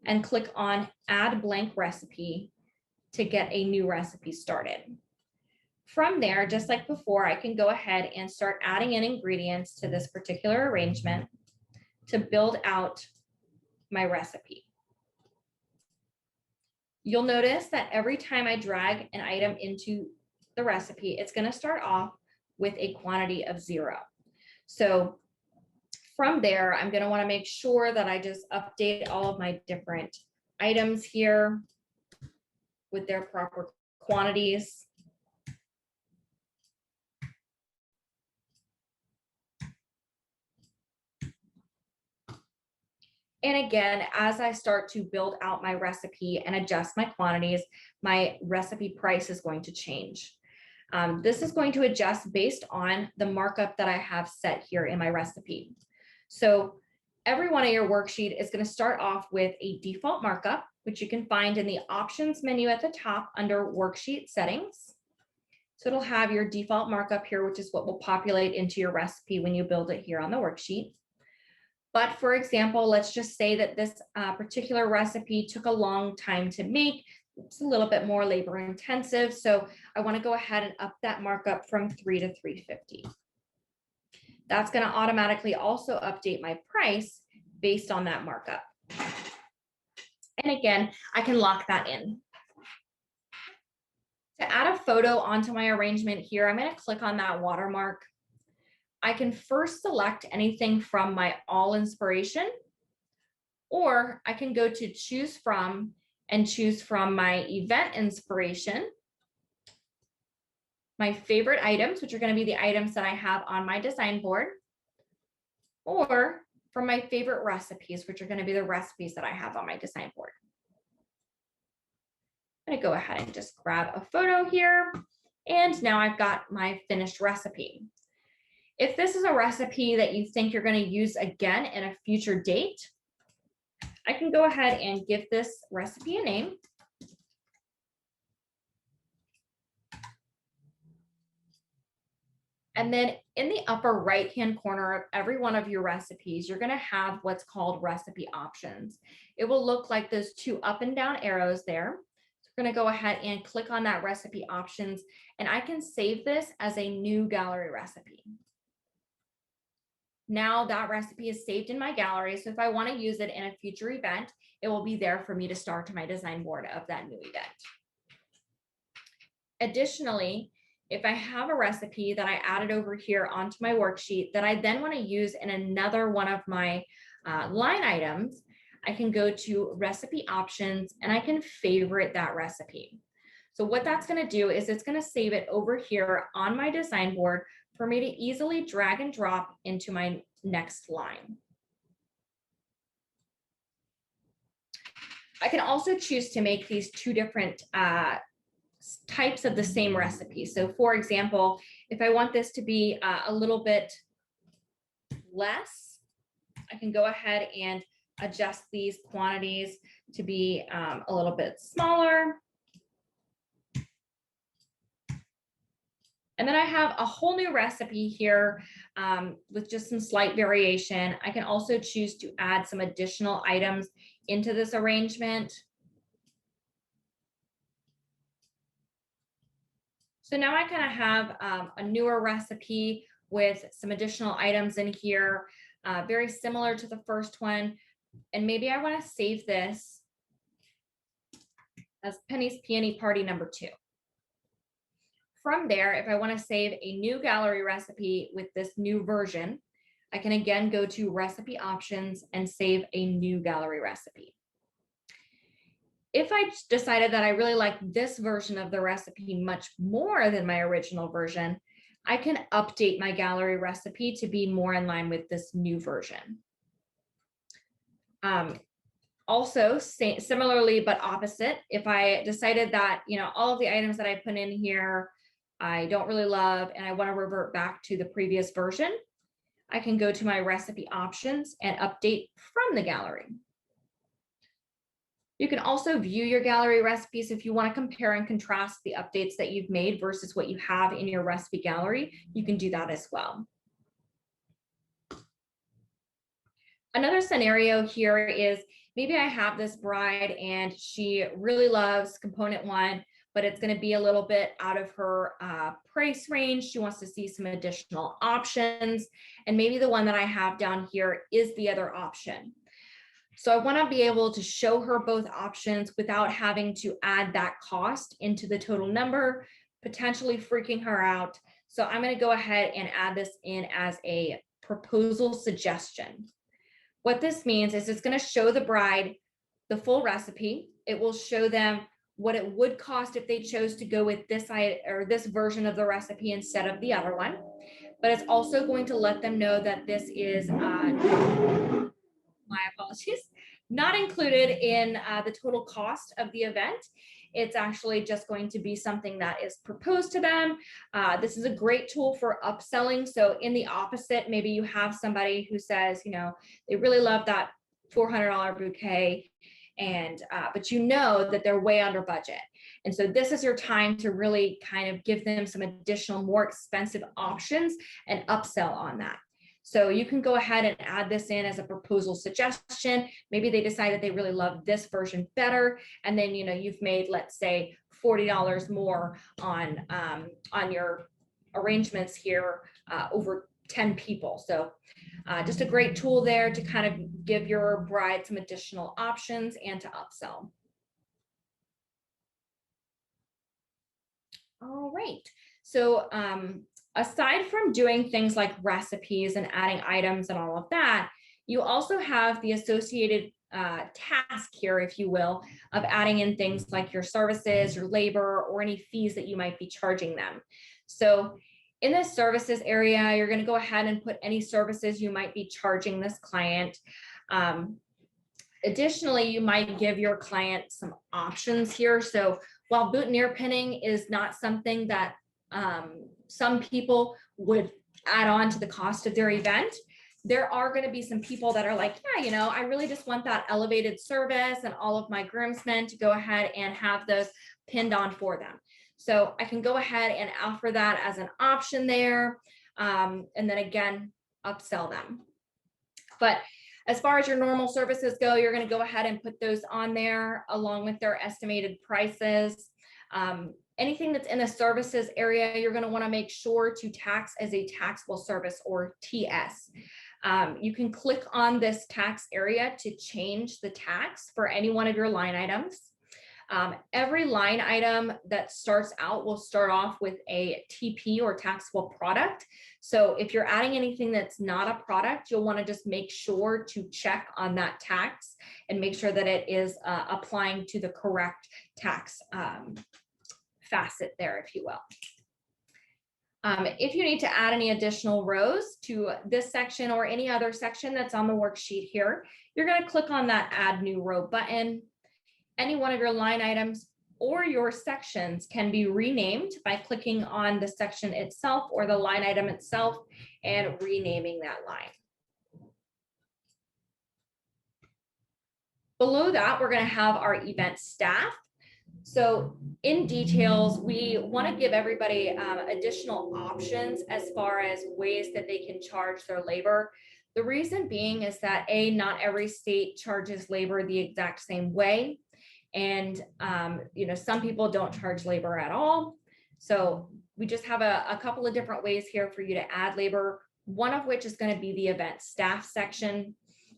Speaker 1: and click on Add Blank Recipe to get a new recipe started. From there, just like before, I can go ahead and start adding in ingredients to this particular arrangement to build out my recipe. You'll notice that every time I drag an item into the recipe, it's going to start off with a quantity of 0. So from there, I'm going to want to make sure that I just update all of my different items here with their proper quantities. And again, as I start to build out my recipe and adjust my quantities, my recipe price is going to change. This is going to adjust based on the markup that I have set here in my recipe. So every one of your worksheet is going to start off with a default markup, which you can find in the options menu at the top under worksheet settings. So it'll have your default markup here, which is what will populate into your recipe when you build it here on the worksheet. But for example, let's just say that this particular recipe took a long time to make. It's a little bit more labor intensive. So I want to go ahead and up that markup from 3 to 350. That's going to automatically also update my price based on that markup. And again, I can lock that in. To add a photo onto my arrangement here, I'm going to click on that watermark. I can first select anything from my all inspiration, or I can go to choose from and choose from my event inspiration, my favorite items, which are going to be the items that I have on my design board, or from my favorite recipes, which are going to be the recipes that I have on my design board. I'm going to go ahead and just grab a photo here, and now I've got my finished recipe. If this is a recipe that you think you're going to use again in a future date, I can go ahead and give this recipe a name. And then in the upper right-hand corner of every one of your recipes, you're going to have what's called recipe options. It will look like those 2 up and down arrows there. So We're going to go ahead and click on that recipe options, and I can save this as a new gallery recipe. Now that recipe is saved in my gallery. So if I want to use it in a future event, it will be there for me to start to my design board of that new event. Additionally, if I have a recipe that I added over here onto my worksheet that I then want to use in another one of my line items, I can go to recipe options and I can favorite that recipe. So what that's going to do is it's going to save it over here on my design board for me to easily drag and drop into my next line. I can also choose to make these two different types of the same recipe. So for example, if I want this to be a little bit less, I can go ahead and adjust these quantities to be a little bit smaller. And then I have a whole new recipe here with just some slight variation. I can also choose to add some additional items into this arrangement. So now I kind of have a newer recipe with some additional items in here, very similar to the first one. And maybe I want to save this as Penny's Peony Party number 2. From there, if I want to save a new gallery recipe with this new version, I can again go to recipe options and save a new gallery recipe. If I decided that I really like this version of the recipe much more than my original version, I can update my gallery recipe to be more in line with this new version. Also, similarly but opposite, if I decided that, all of the items that I put in here I don't really love and I want to revert back to the previous version, I can go to my recipe options and update from the gallery. You can also view your gallery recipes if you want to compare and contrast the updates that you've made versus what you have in your recipe gallery. You can do that as well. Another scenario here is maybe I have this bride and she really loves component 1, but it's going to be a little bit out of her price range. She wants to see some additional options. And maybe the one that I have down here is the other option. So I want to be able to show her both options without having to add that cost into the total number, potentially freaking her out. So I'm going to go ahead and add this in as a proposal suggestion. What this means is it's going to show the bride the full recipe. It will show them what it would cost if they chose to go with this version of the recipe instead of the other one. But it's also going to let them know that this is, my apologies, not included in the total cost of the event. It's actually just going to be something that is proposed to them. This is a great tool for upselling. So in the opposite, maybe you have somebody who says, they really love that $400 bouquet, and but that they're way under budget. And so this is your time to really kind of give them some additional, more expensive options and upsell on that. So you can go ahead and add this in as a proposal suggestion. Maybe they decide that they really love this version better. And then, you've made, let's say, $40 more on your arrangements here over 10 people. So just a great tool there to kind of give your bride some additional options and to upsell. All right. So aside from doing things like recipes and adding items and all of that, you also have the associated task here, if you will, of adding in things like your services, your labor, or any fees that you might be charging them. So in this services area, you're going to go ahead and put any services you might be charging this client. Additionally, you might give your client some options here. So while boutonniere pinning is not something that some people would add on to the cost of their event, there are going to be some people that are like, yeah, I really just want that elevated service and all of my groomsmen to go ahead and have those pinned on for them. So I can go ahead and offer that as an option there. And then again, upsell them. But As far as your normal services go, you're going to go ahead and put those on there along with their estimated prices. Anything that's in the services area, you're going to want to make sure to tax as a taxable service or TS. You can click on this tax area to change the tax for any one of your line items. Every line item that starts out will start off with a TP or taxable product. So if you're adding anything that's not a product, you'll want to just make sure to check on that tax and make sure that it is applying to the correct tax facet there, if you will. If you need to add any additional rows to this section or any other section that's on the worksheet here, you're going to click on that Add New Row button. Any one of your line items or your sections can be renamed by clicking on the section itself or the line item itself and renaming that line. Below that, we're going to have our event staff. So in details, we want to give everybody additional options as far as ways that they can charge their labor. The reason being is that not every state charges labor the exact same way. And, some people don't charge labor at all. So we just have a couple of different ways here for you to add labor, one of which is going to be the event staff section.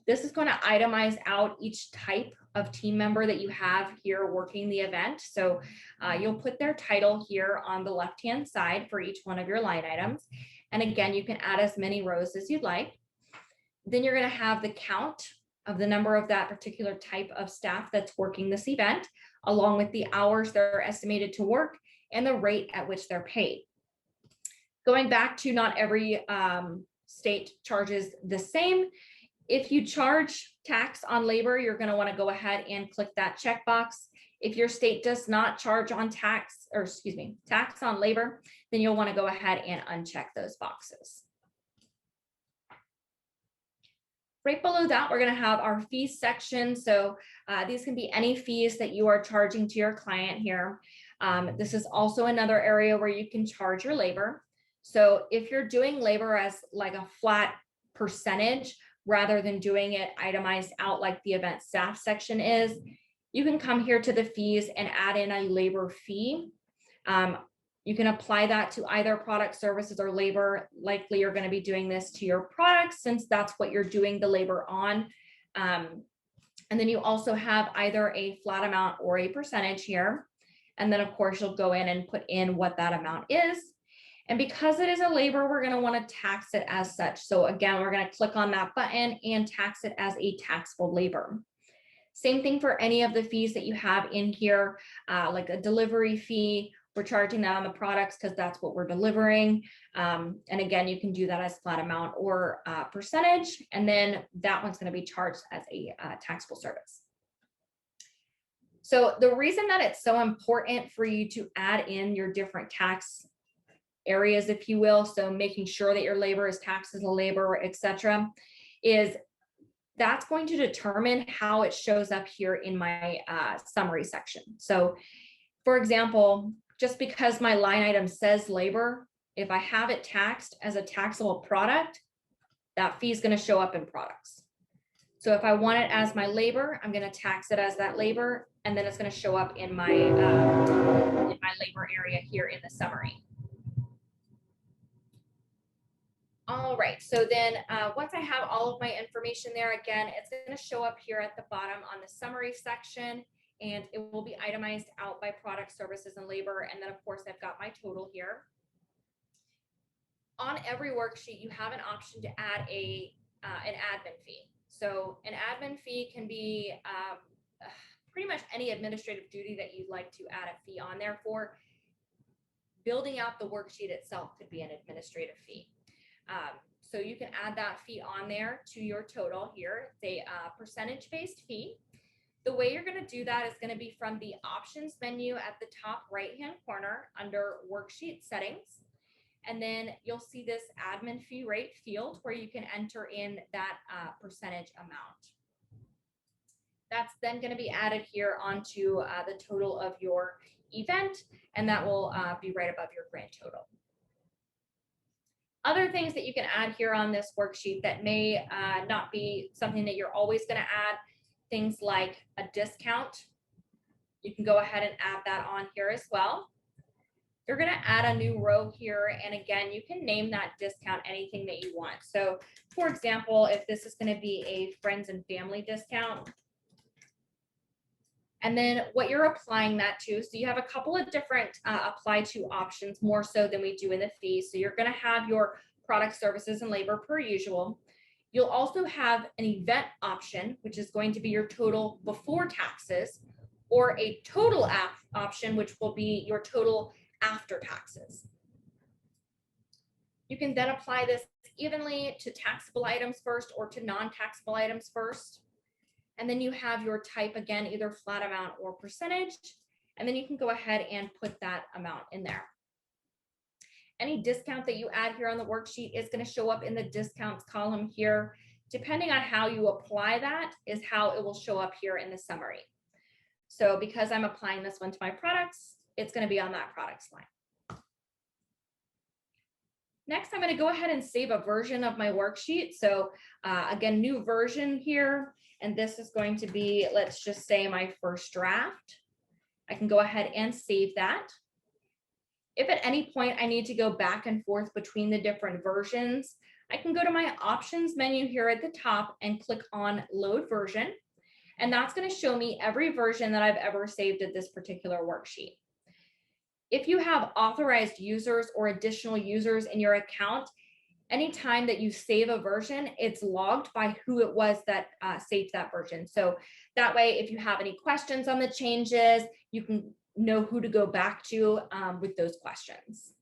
Speaker 1: This is going to itemize out each type of team member that you have here working the event. So you'll put their title here on the left-hand side for each one of your line items. And again, you can add as many rows as you'd like. Then you're going to have the count of the number of that particular type of staff that's working this event, along with the hours they're estimated to work and the rate at which they're paid. Going back to not every state charges the same. If you charge tax on labor, you're going to want to go ahead and click that checkbox. If your state does not charge on tax on labor, then you'll want to go ahead and uncheck those boxes. Right below that, we're going to have our fees section. So these can be any fees that you are charging to your client here. This is also another area where you can charge your labor. So if you're doing labor as like a flat percentage, rather than doing it itemized out like the event staff section is, you can come here to the fees and add in a labor fee. You can apply that to either product, services, or labor. Likely you're going to be doing this to your products since that's what you're doing the labor on. And then you also have either a flat amount or a percentage here. And then of course you'll go in and put in what that amount is. And because it is a labor, we're going to want to tax it as such. So again, we're going to click on that button and tax it as a taxable labor. Same thing for any of the fees that you have in here, like a delivery fee. We're charging that on the products because that's what we're delivering. And again, you can do that as flat amount or percentage. And then that one's going to be charged as a taxable service. So the reason that it's so important for you to add in your different tax areas, if you will, so making sure that your labor is taxed as a labor, etc., is that's going to determine how it shows up here in my summary section. So for example, just because my line item says labor, if I have it taxed as a taxable product, that fee is going to show up in products. So if I want it as my labor, I'm going to tax it as that labor, and then it's going to show up in my labor area here in the summary. All right, so then once I have all of my information there, again, it's going to show up here at the bottom on the summary section, and it will be itemized out by product, services, and labor. And then of course, I've got my total here. On every worksheet, you have an option to add an admin fee. So an admin fee can be pretty much any administrative duty that you'd like to add a fee on there for. Building out the worksheet itself could be an administrative fee. So you can add that fee on there to your total here. It's a percentage-based fee. The way you're going to do that is going to be from the options menu at the top right-hand corner under worksheet settings. And then you'll see this admin fee rate field where you can enter in that percentage amount. That's then going to be added here onto the total of your event, and that will be right above your grand total. Other things that you can add here on this worksheet that may not be something that you're always going to add, things like a discount. You can go ahead and add that on here as well. You're going to add a new row here. And again, you can name that discount anything that you want. So for example, if this is going to be a friends and family discount, and then what you're applying that to, so you have a couple of different apply to options, more so than we do in the fees. So you're going to have your product, services, and labor per usual. You'll also have an event option, which is going to be your total before taxes, or a total option, which will be your total after taxes. You can then apply this evenly to taxable items first or to non-taxable items first. And then you have your type, again, either flat amount or percentage. And then you can go ahead and put that amount in there. Any discount that you add here on the worksheet is going to show up in the discounts column here. Depending on how you apply that is how it will show up here in the summary. So because I'm applying this one to my products, it's going to be on that products line. Next, I'm going to go ahead and save a version of my worksheet. So again, new version here. And this is going to be, let's just say, my first draft. I can go ahead and save that. If at any point I need to go back and forth between the different versions, I can go to my options menu here at the top and click on load version. And that's going to show me every version that I've ever saved at this particular worksheet. If you have authorized users or additional users in your account, anytime that you save a version, it's logged by who it was that saved that version. So that way, if you have any questions on the changes, you can know who to go back to with those questions.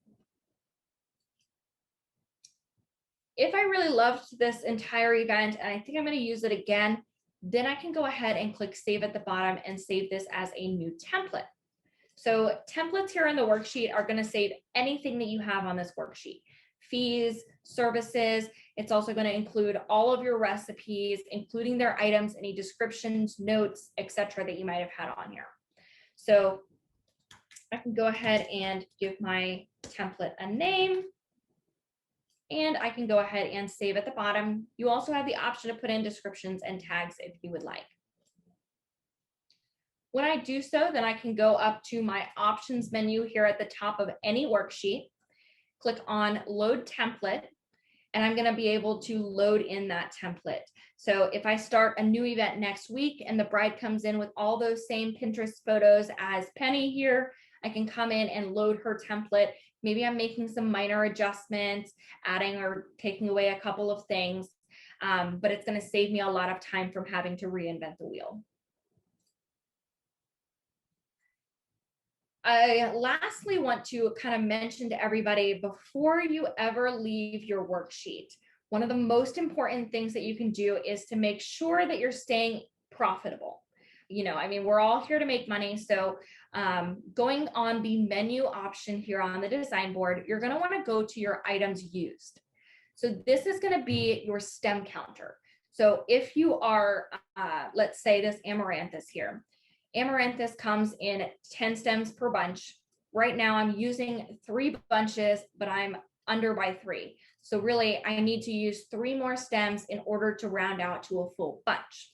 Speaker 1: If I really loved this entire event and I think I'm going to use it again, then I can go ahead and click save at the bottom and save this as a new template. So templates here in the worksheet are going to save anything that you have on this worksheet. Fees, services. It's also going to include all of your recipes, including their items, any descriptions, notes, etc. that you might have had on here. So I can go ahead and give my template a name. And I can go ahead and save at the bottom. You also have the option to put in descriptions and tags if you would like. When I do so, then I can go up to my options menu here at the top of any worksheet, click on load template, and I'm going to be able to load in that template. So if I start a new event next week and the bride comes in with all those same Pinterest photos as Penny here, I can come in and load her template. Maybe I'm making some minor adjustments, adding or taking away a couple of things, but it's going to save me a lot of time from having to reinvent the wheel. I lastly want to kind of mention to everybody, before you ever leave your worksheet, one of the most important things that you can do is to make sure that you're staying profitable. You know, I mean, we're all here to make money. So going on the menu option here on the design board, you're going to want to go to your items used. So this is going to be your stem counter. So if you are, let's say this amaranthus here, amaranthus comes in 10 stems per bunch. Right now I'm using 3 bunches, but I'm under by 3. So really I need to use 3 more stems in order to round out to a full bunch.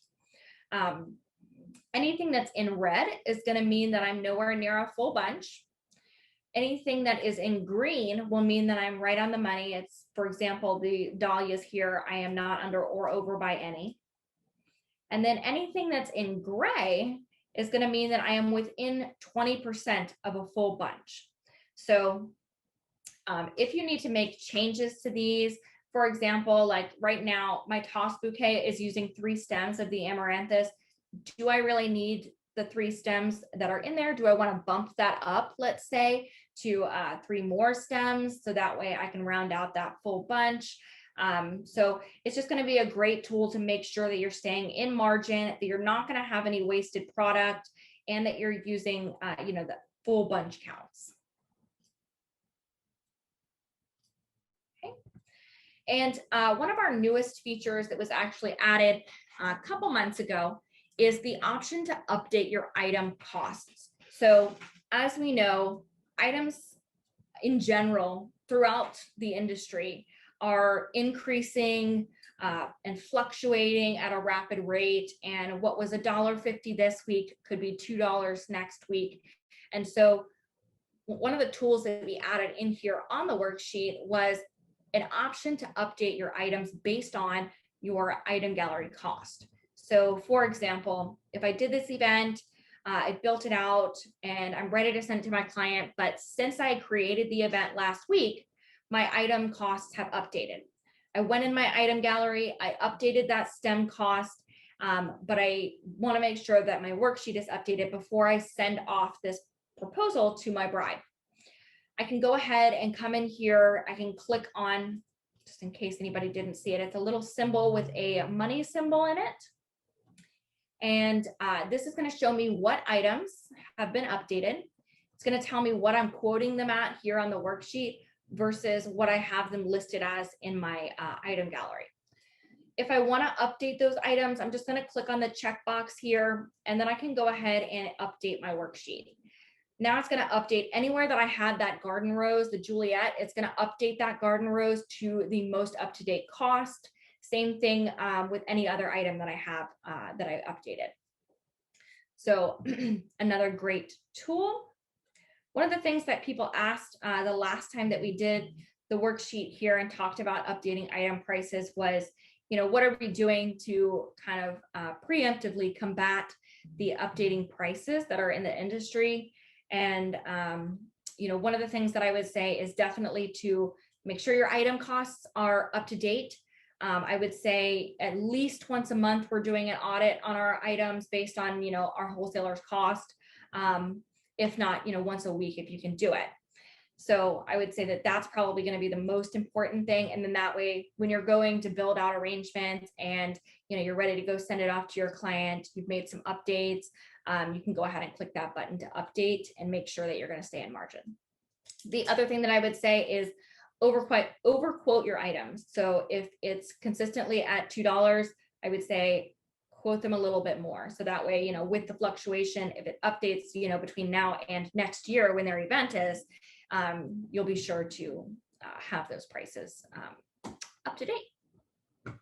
Speaker 1: Anything that's in red is going to mean that I'm nowhere near a full bunch. Anything that is in green will mean that I'm right on the money. It's, for example, the dahlias here, I am not under or over by any. And then anything that's in gray is going to mean that I am within 20% of a full bunch. So if you need to make changes to these, for example, like right now, my toss bouquet is using 3 stems of the amaranthus. Do I really need the 3 stems that are in there? Do I want to bump that up, let's say, to 3 more stems, so that way I can round out that full bunch? So it's just going to be a great tool to make sure that you're staying in margin, that you're not going to have any wasted product, and that you're using, the full bunch counts. Okay. And one of our newest features that was actually added a couple months ago is the option to update your item costs. So as we know, items in general throughout the industry are increasing and fluctuating at a rapid rate. And what was $1.50 this week could be $2 next week. And so one of the tools that we added in here on the worksheet was an option to update your items based on your item gallery cost. So for example, if I did this event, I built it out and I'm ready to send it to my client, but since I created the event last week, my item costs have updated. I went in my item gallery, I updated that stem cost, but I want to make sure that my worksheet is updated before I send off this proposal to my bride. I can go ahead and come in here. I can click on, just in case anybody didn't see it, it's a little symbol with a money symbol in it. And this is going to show me what items have been updated. It's going to tell me what I'm quoting them at here on the worksheet versus what I have them listed as in my item gallery. If I want to update those items, I'm just going to click on the checkbox here, and then I can go ahead and update my worksheet. Now it's going to update anywhere that I had that garden rose, the Juliet, it's going to update that garden rose to the most up-to-date cost. Same thing with any other item that I have that I updated. So another great tool. One of the things that people asked the last time that we did the worksheet here and talked about updating item prices was, what are we doing to kind of preemptively combat the updating prices that are in the industry? And, one of the things that I would say is definitely to make sure your item costs are up to date. I would say at least once a month, we're doing an audit on our items based on, our wholesalers cost. If not, once a week, if you can do it. So I would say that that's probably going to be the most important thing. And then that way, when you're going to build out arrangements and, you're ready to go send it off to your client, you've made some updates, you can go ahead and click that button to update and make sure that you're going to stay in margin. The other thing that I would say is overquote your items. So if it's consistently at $2, I would say quote them a little bit more. So that way, with the fluctuation, if it updates, between now and next year when their event is, you'll be sure to have those prices up to date.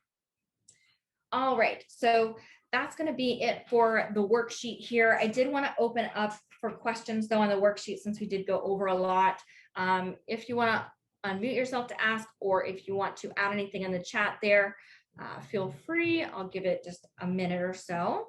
Speaker 1: All right, so that's going to be it for the worksheet here. I did want to open up for questions though on the worksheet since we did go over a lot. If you want to unmute yourself to ask, or if you want to add anything in the chat there, feel free. I'll give it just a minute or so.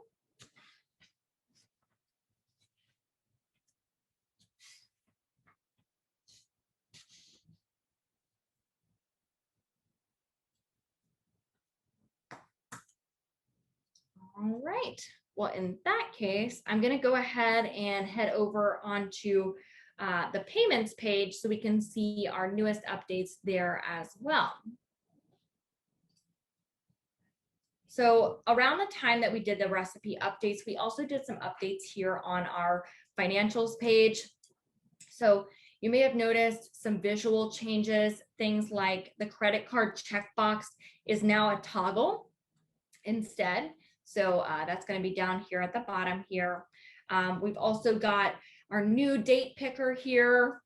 Speaker 1: All right. Well, in that case, I'm going to go ahead and head over onto the payments page so we can see our newest updates there as well. So around the time that we did the recipe updates, we also did some updates here on our financials page. So you may have noticed some visual changes, things like the credit card checkbox is now a toggle instead. So that's going to be down here at the bottom here. We've also got our new date picker here.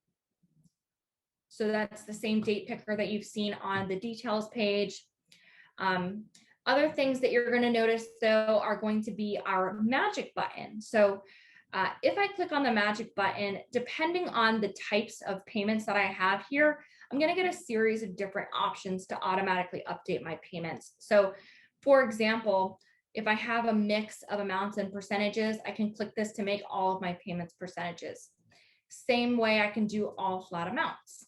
Speaker 1: So that's the same date picker that you've seen on the details page. Other things that you're going to notice though are going to be our magic button. So if I click on the magic button, depending on the types of payments that I have here, I'm going to get a series of different options to automatically update my payments. So for example, if I have a mix of amounts and percentages, I can click this to make all of my payments percentages. Same way I can do all flat amounts.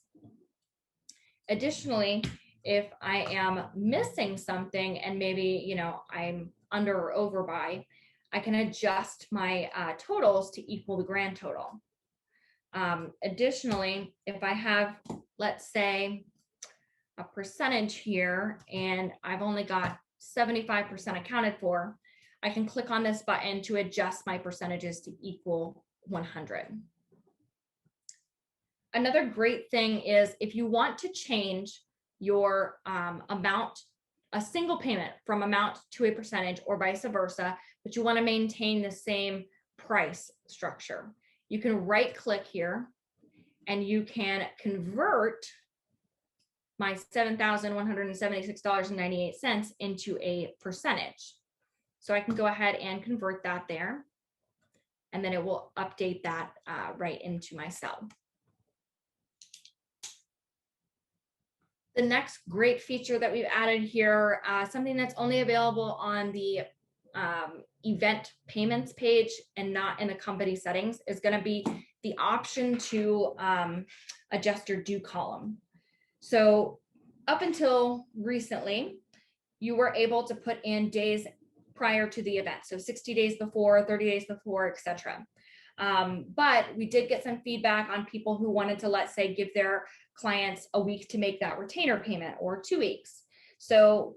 Speaker 1: Additionally, if I am missing something and maybe, I'm under or over by, I can adjust my totals to equal the grand total. Additionally, if I have, let's say, a percentage here and I've only got 75% accounted for, I can click on this button to adjust my percentages to equal 100. Another great thing is if you want to change your amount, a single payment from amount to a percentage or vice versa, but you want to maintain the same price structure, you can right click here and you can convert my $7,176.98 into a percentage. So I can go ahead and convert that there, and then it will update that right into my cell. The next great feature that we've added here, something that's only available on the event payments page and not in the company settings, is going to be the option to adjust your due column. So up until recently, you were able to put in days prior to the event. So 60 days before, 30 days before, etc. But we did get some feedback on people who wanted to, let's say, give their clients a week to make that retainer payment, or 2 weeks. So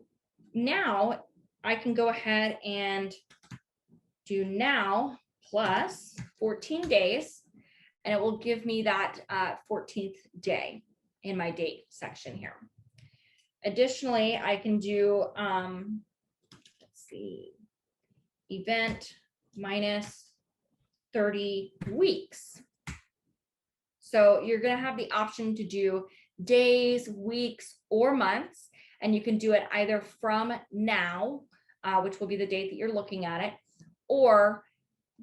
Speaker 1: now I can go ahead and do now plus 14 days, and it will give me that 14th day in my date section here. Additionally, I can do, let's see, event minus 30 weeks. So you're going to have the option to do days, weeks, or months, and you can do it either from now, which will be the date that you're looking at it, or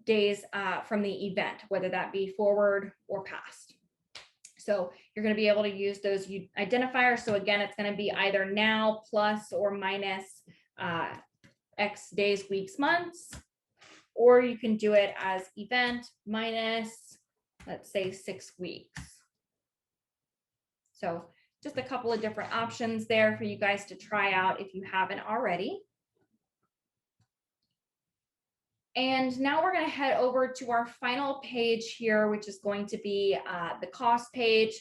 Speaker 1: days from the event, whether that be forward or past. So you're going to be able to use those identifiers. So again, it's going to be either now plus or minus X days, weeks, months, or you can do it as event minus, let's say, 6 weeks. So just a couple of different options there for you guys to try out if you haven't already. And now we're going to head over to our final page here, which is going to be the cost page.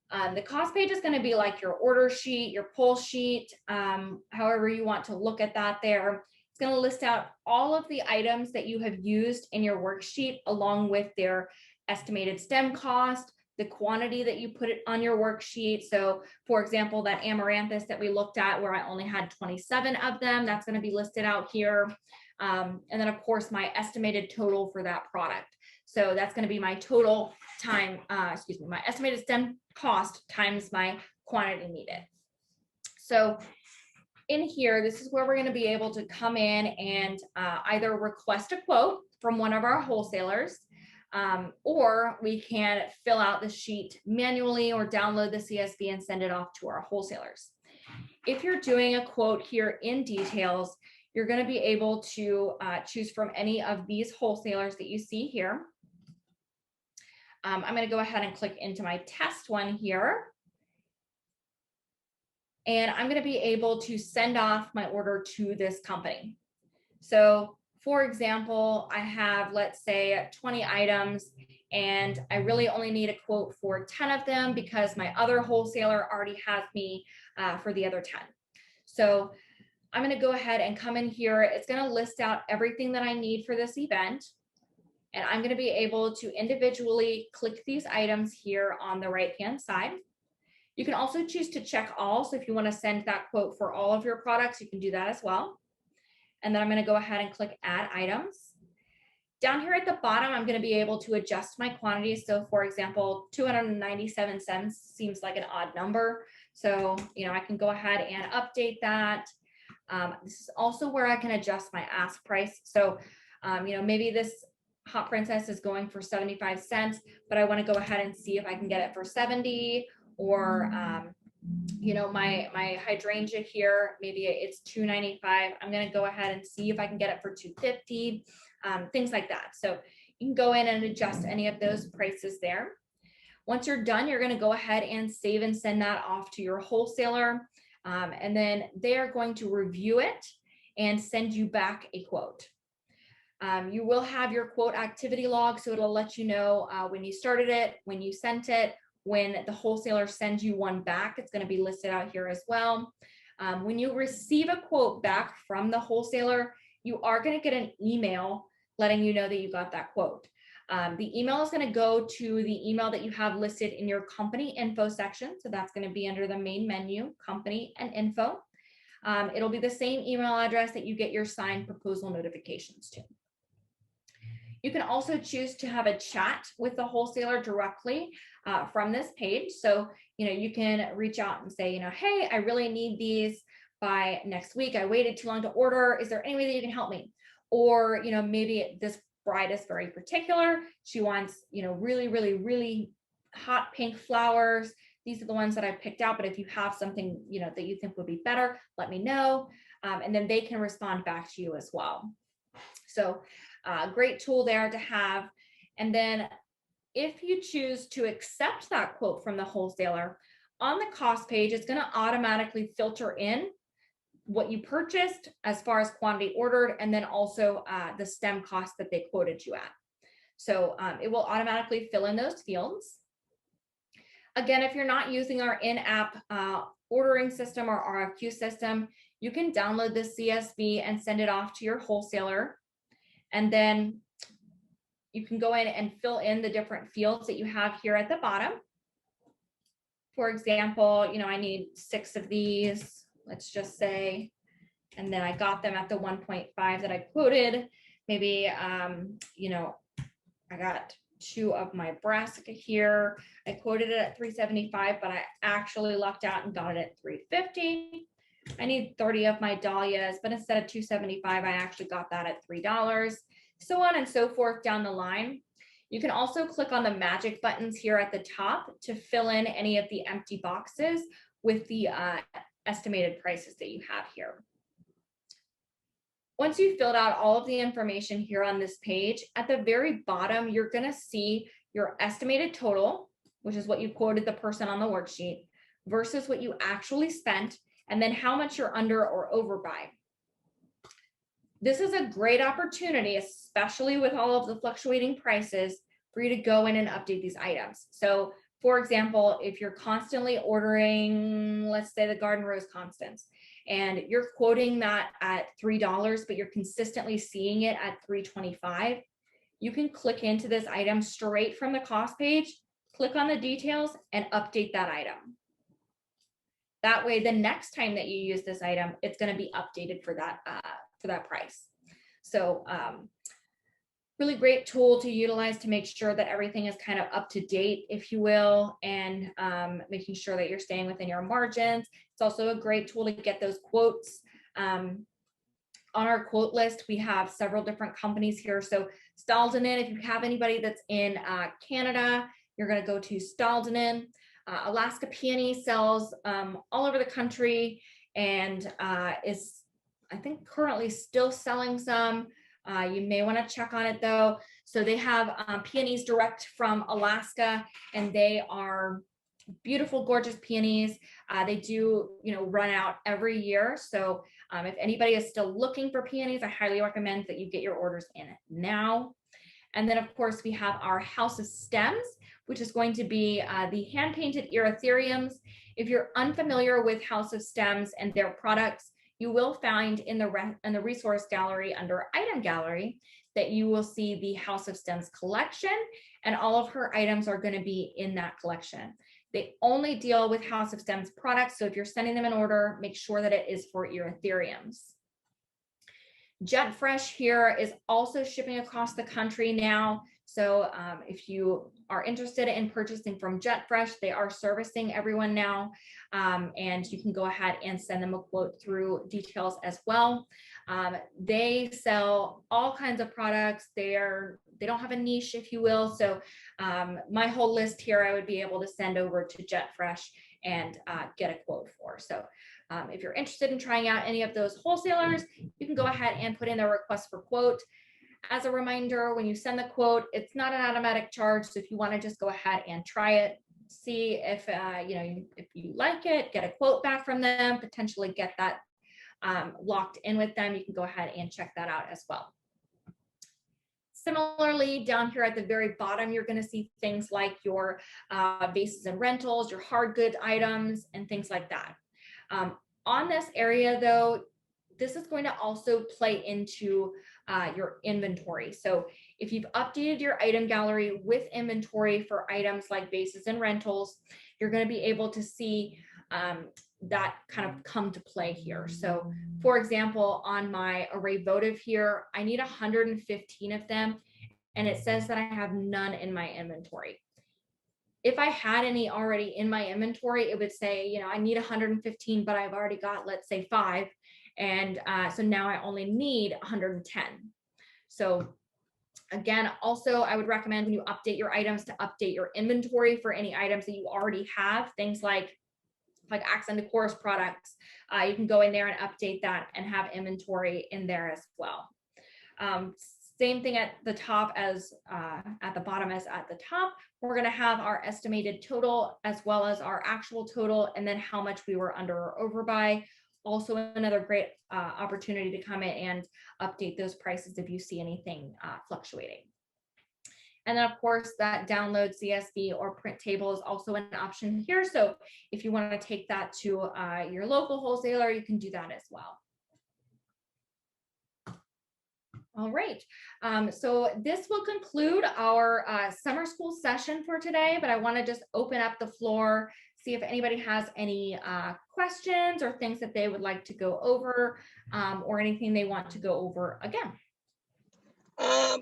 Speaker 1: The cost page is going to be like your order sheet, your pull sheet, however you want to look at that there. It's going to list out all of the items that you have used in your worksheet, along with their estimated stem cost, the quantity that you put it on your worksheet. So for example, that amaranthus that we looked at where I only had 27 of them, that's going to be listed out here. And then of course, my estimated total for that product. So that's going to be my total time, my estimated stem cost times my quantity needed. So in here, this is where we're going to be able to come in and either request a quote from one of our wholesalers, or we can fill out the sheet manually or download the CSV and send it off to our wholesalers. If you're doing a quote here in details, you're going to be able to choose from any of these wholesalers that you see here. I'm going to go ahead and click into my test one here. And I'm going to be able to send off my order to this company. So for example, I have, let's say, 20 items, and I really only need a quote for 10 of them because my other wholesaler already has me for the other 10. So I'm going to go ahead and come in here. It's going to list out everything that I need for this event. And I'm going to be able to individually click these items here on the right-hand side. You can also choose to check all. So if you want to send that quote for all of your products, you can do that as well. And then I'm going to go ahead and click add items. Down here at the bottom, I'm going to be able to adjust my quantities. So for example, 297 cents seems like an odd number. So, I can go ahead and update that. This is also where I can adjust my ask price. So, maybe this Hot Princess is going for 75 cents, but I want to go ahead and see if I can get it for 70, or, my hydrangea here, maybe it's $2.95. I'm going to go ahead and see if I can get it for $2.50, things like that. So you can go in and adjust any of those prices there. Once you're done, you're going to go ahead and save and send that off to your wholesaler. And then they're going to review it and send you back a quote. You will have your quote activity log, so it'll let you know when you started it, when you sent it, when the wholesaler sends you one back. It's going to be listed out here as well. When you receive a quote back from the wholesaler, you are going to get an email letting you know that you got that quote. The email is going to go to the email that you have listed in your company info section. So that's going to be under the main menu, company and info. It'll be the same email address that you get your signed proposal notifications to. You can also choose to have a chat with the wholesaler directly from this page. So, you can reach out and say, hey, I really need these by next week. I waited too long to order. Is there any way that you can help me? Or, maybe this bride is very particular. She wants, really, really, really hot pink flowers. These are the ones that I picked out, but if you have something, that you think would be better, let me know. And then they can respond back to you as well. So great tool there to have. And then if you choose to accept that quote from the wholesaler, on the cost page, it's going to automatically filter in what you purchased as far as quantity ordered, and then also the stem cost that they quoted you at. So it will automatically fill in those fields. Again, if you're not using our in-app ordering system or RFQ system, you can download the CSV and send it off to your wholesaler. And then you can go in and fill in the different fields that you have here at the bottom. For example, I need 6 of these, let's just say, and then I got them at the 1.5 that I quoted. Maybe, I got 2 of my brassica here. I quoted it at $375, but I actually lucked out and got it at $350. I need 30 of my dahlias, but instead of $275, I actually got that at $3. So on and so forth down the line. You can also click on the magic buttons here at the top to fill in any of the empty boxes with the estimated prices that you have here. Once you've filled out all of the information here on this page, at the very bottom, you're going to see your estimated total, which is what you quoted the person on the worksheet, versus what you actually spent, and then how much you're under or over by. This is a great opportunity, especially with all of the fluctuating prices, for you to go in and update these items. So, for example, if you're constantly ordering, let's say the garden rose constants, and you're quoting that at $3, but you're consistently seeing it at $3.25, you can click into this item straight from the cost page, click on the details, and update that item. That way, the next time that you use this item, it's going to be updated for that price. So really great tool to utilize to make sure that everything is kind of up to date, if you will, and making sure that you're staying within your margins. It's also a great tool to get those quotes. On our quote list, we have several different companies here. So Staldenen, if you have anybody that's in Canada, you're going to go to Staldenen. Alaska Peony sells all over the country and is, I think, currently still selling some. You may want to check on it though. So they have peonies direct from Alaska, and they are beautiful, gorgeous peonies. They do, run out every year. So if anybody is still looking for peonies, I highly recommend that you get your orders in now. And then of course we have our House of Stems, which is going to be the hand-painted Erytheriums. If you're unfamiliar with House of Stems and their products, you will find in the resource gallery under item gallery that you will see the House of Stems collection, and all of her items are going to be in that collection. They only deal with House of Stems products, so if you're sending them an order, make sure that it is for Erytheriums. Jet Fresh here is also shipping across the country now. So if you are interested in purchasing from Jet Fresh, they are servicing everyone now. And you can go ahead and send them a quote through details as well. They sell all kinds of products. They don't have a niche, if you will. So my whole list here, I would be able to send over to Jet Fresh and get a quote for. So if you're interested in trying out any of those wholesalers, you can go ahead and put in a request for quote. As a reminder, when you send the quote, it's not an automatic charge. So if you want to just go ahead and try it, see if if you like it, get a quote back from them, potentially get that locked in with them, you can go ahead and check that out as well. Similarly, down here at the very bottom, you're going to see things like your vases and rentals, your hard good items, and things like that. On this area, though, this is going to also play into your inventory. So if you've updated your item gallery with inventory for items like vases and rentals, you're going to be able to see that kind of come to play here. So for example, on my array votive here, I need 115 of them, and it says that I have none in my inventory. If I had any already in my inventory, it would say, you know, I need 115, but I've already got, let's say 5. And so now I only need 110. So again, also, I would recommend when you update your items to update your inventory for any items that you already have, things like accent decors products. You can go in there and update that and have inventory in there as well. Same thing at the top as at the bottom as at the top. We're going to have our estimated total as well as our actual total, and then how much we were under or over by. Also another great opportunity to come in and update those prices if you see anything fluctuating. And then of course that download CSV or print table is also an option here. So if you want to take that to your local wholesaler, you can do that as well. All right, so this will conclude our summer school session for today, but I want to just open up the floor, see if anybody has any questions or things that they would like to go over, or anything they want to go over again.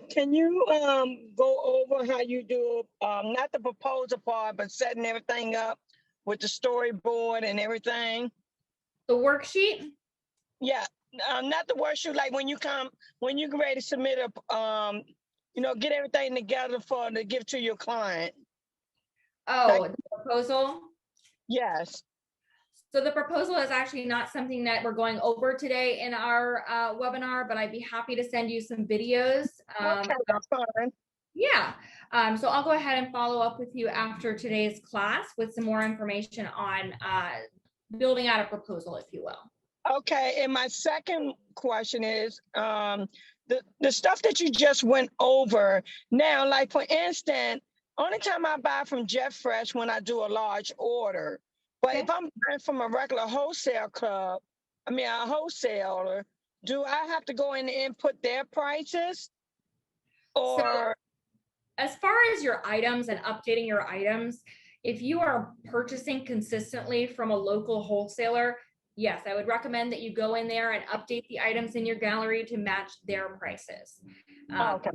Speaker 2: Can you go over how you do, not the proposal part, but setting everything up with the storyboard and everything?
Speaker 1: The worksheet?
Speaker 2: Yeah. Not the worksheet, like when you get ready to submit a, you know, get everything together to give to your client.
Speaker 1: Oh,
Speaker 2: like,
Speaker 1: the proposal?
Speaker 2: Yes.
Speaker 1: So the proposal is actually not something that we're going over today in our webinar, but I'd be happy to send you some videos.
Speaker 2: Okay, that's fine.
Speaker 1: Yeah, so I'll go ahead and follow up with you after today's class with some more information on building out a proposal, if you will.
Speaker 2: Okay, and my second question is the stuff that you just went over. Now, like for instance, only time I buy from Jeff Fresh when I do a large order. But
Speaker 1: Okay.
Speaker 2: if I'm buying from a regular wholesale club, I mean a wholesaler, do I have to go in and input their prices? Or
Speaker 1: so, as far as your items and updating your items, if you are purchasing consistently from a local wholesaler, yes, I would recommend that you go in there and update the items in your gallery to match their prices.
Speaker 2: okay.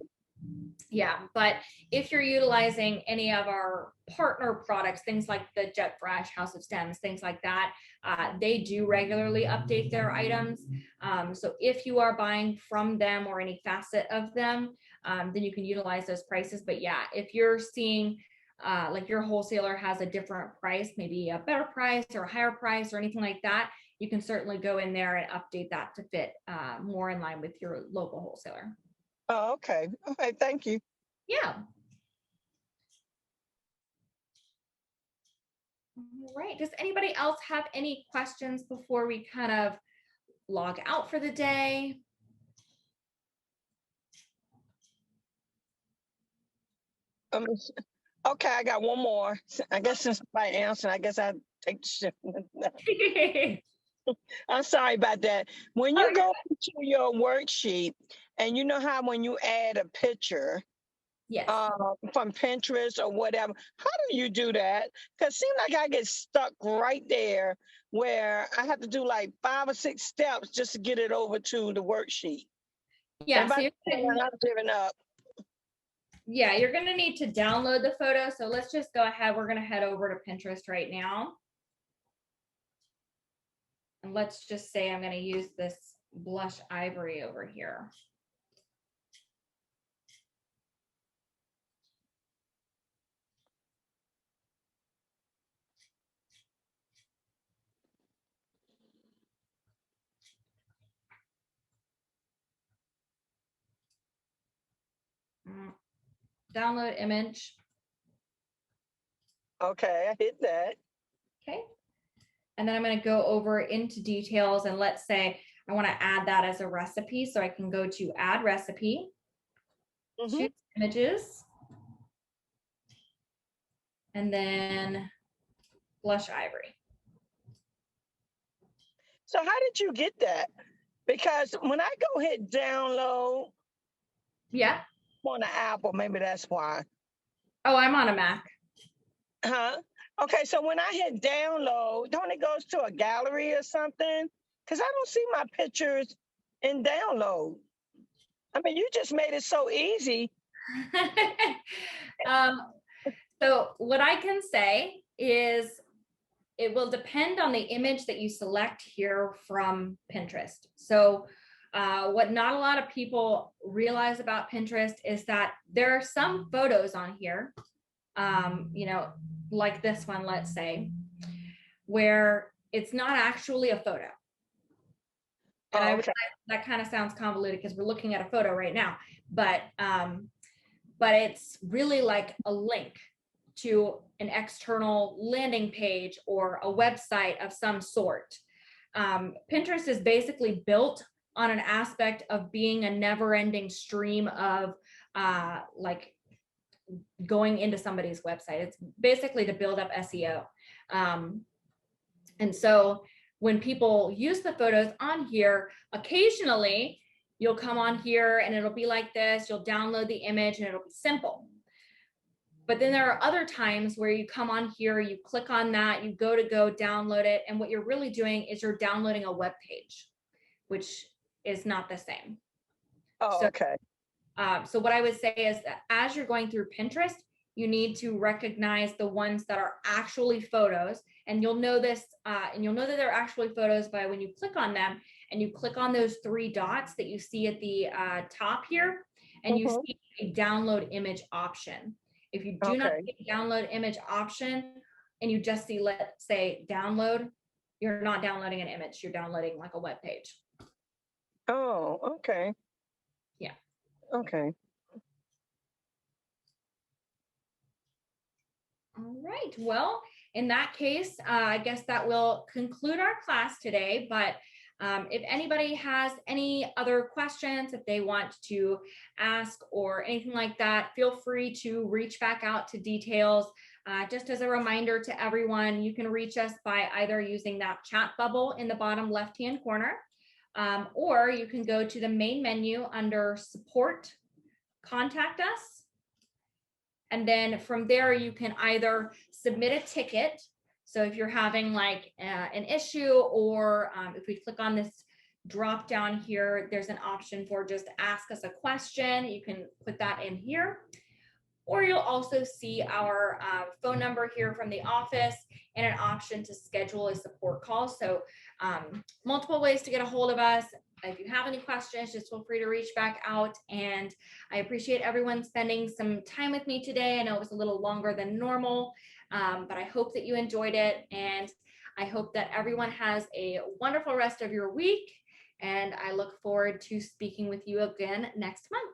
Speaker 1: Yeah, but if you're utilizing any of our partner products, things like the Jet Fresh, House of Stems, things like that, they do regularly update their items. So if you are buying from them or any facet of them, then you can utilize those prices. But yeah, if you're seeing like your wholesaler has a different price, maybe a better price or a higher price or anything like that, you can certainly go in there and update that to fit more in line with your local wholesaler.
Speaker 2: Oh, okay. Okay, thank you.
Speaker 1: Yeah. All right. Does anybody else have any questions before we kind of log out for the day?
Speaker 2: Okay, I got one more. I guess since somebody answered, I guess I take the shift. I'm sorry about that. When you go into your worksheet, and you know how when you add a picture,
Speaker 1: Yes.
Speaker 2: from Pinterest or whatever, how do you do that? Because it seems like I get stuck right there where I have to do like 5 or 6 steps just to get it over to the worksheet.
Speaker 1: Yeah.
Speaker 2: And
Speaker 1: So
Speaker 2: I'm giving up.
Speaker 1: yeah, you're going to need to download the photo. So let's just go ahead. We're going to head over to Pinterest right now. And let's just say I'm going to use this blush ivory over here. Download image.
Speaker 2: Okay, I hit that.
Speaker 1: Okay. And then I'm going to go over into details, and let's say I want to add that as a recipe. So I can go to add recipe, choose images, and then blush ivory.
Speaker 2: So how did you get that? Because when I go hit download,
Speaker 1: Yeah.
Speaker 2: on an Apple, maybe that's why.
Speaker 1: Oh, I'm on a Mac.
Speaker 2: Huh? Okay, so when I hit download, don't it goes to a gallery or something? Because I don't see my pictures in download. I mean, you just made it so easy.
Speaker 1: So what I can say is it will depend on the image that you select here from Pinterest. So what not a lot of people realize about Pinterest is that there are some photos on here, you know, like this one, let's say, where it's not actually a photo. And I realize that kind of sounds convoluted because we're looking at a photo right now, but it's really like a link to an external landing page or a website of some sort. Pinterest is basically built on an aspect of being a never-ending stream of like going into somebody's website. It's basically to build up SEO. And so when people use the photos on here, occasionally you'll come on here and it'll be like this. You'll download the image and it'll be simple. But then there are other times where you come on here, you click on that, you go download it. And what you're really doing is you're downloading a web page, which is not the same.
Speaker 2: Oh, okay.
Speaker 1: So what I would say is that as you're going through Pinterest, you need to recognize the ones that are actually photos. And you'll know this, and you'll know that they're actually photos by when you click on them and you click on those three dots that you see at the top here, and you see a download image option. If you do not see a download image option and you just see, let's say, download, you're not downloading an image, you're downloading like a web page.
Speaker 2: Oh, okay.
Speaker 1: Yeah.
Speaker 2: Okay.
Speaker 1: All right. Well, in that case, I guess that will conclude our class today. But if anybody has any other questions, if they want to ask or anything like that, feel free to reach back out to Details. Just as a reminder to everyone, you can reach us by either using that chat bubble in the bottom left-hand corner, or you can go to the main menu under Support, Contact Us. And then from there, you can either submit a ticket. So if you're having like an issue, or if we click on this drop down here, there's an option for just ask us a question. You can put that in here. Or you'll also see our phone number here from the office and an option to schedule a support call. So multiple ways to get a hold of us. If you have any questions, just feel free to reach back out. And I appreciate everyone spending some time with me today. I know it was a little longer than normal, but I hope that you enjoyed it. And I hope that everyone has a wonderful rest of your week. And I look forward to speaking with you again next month.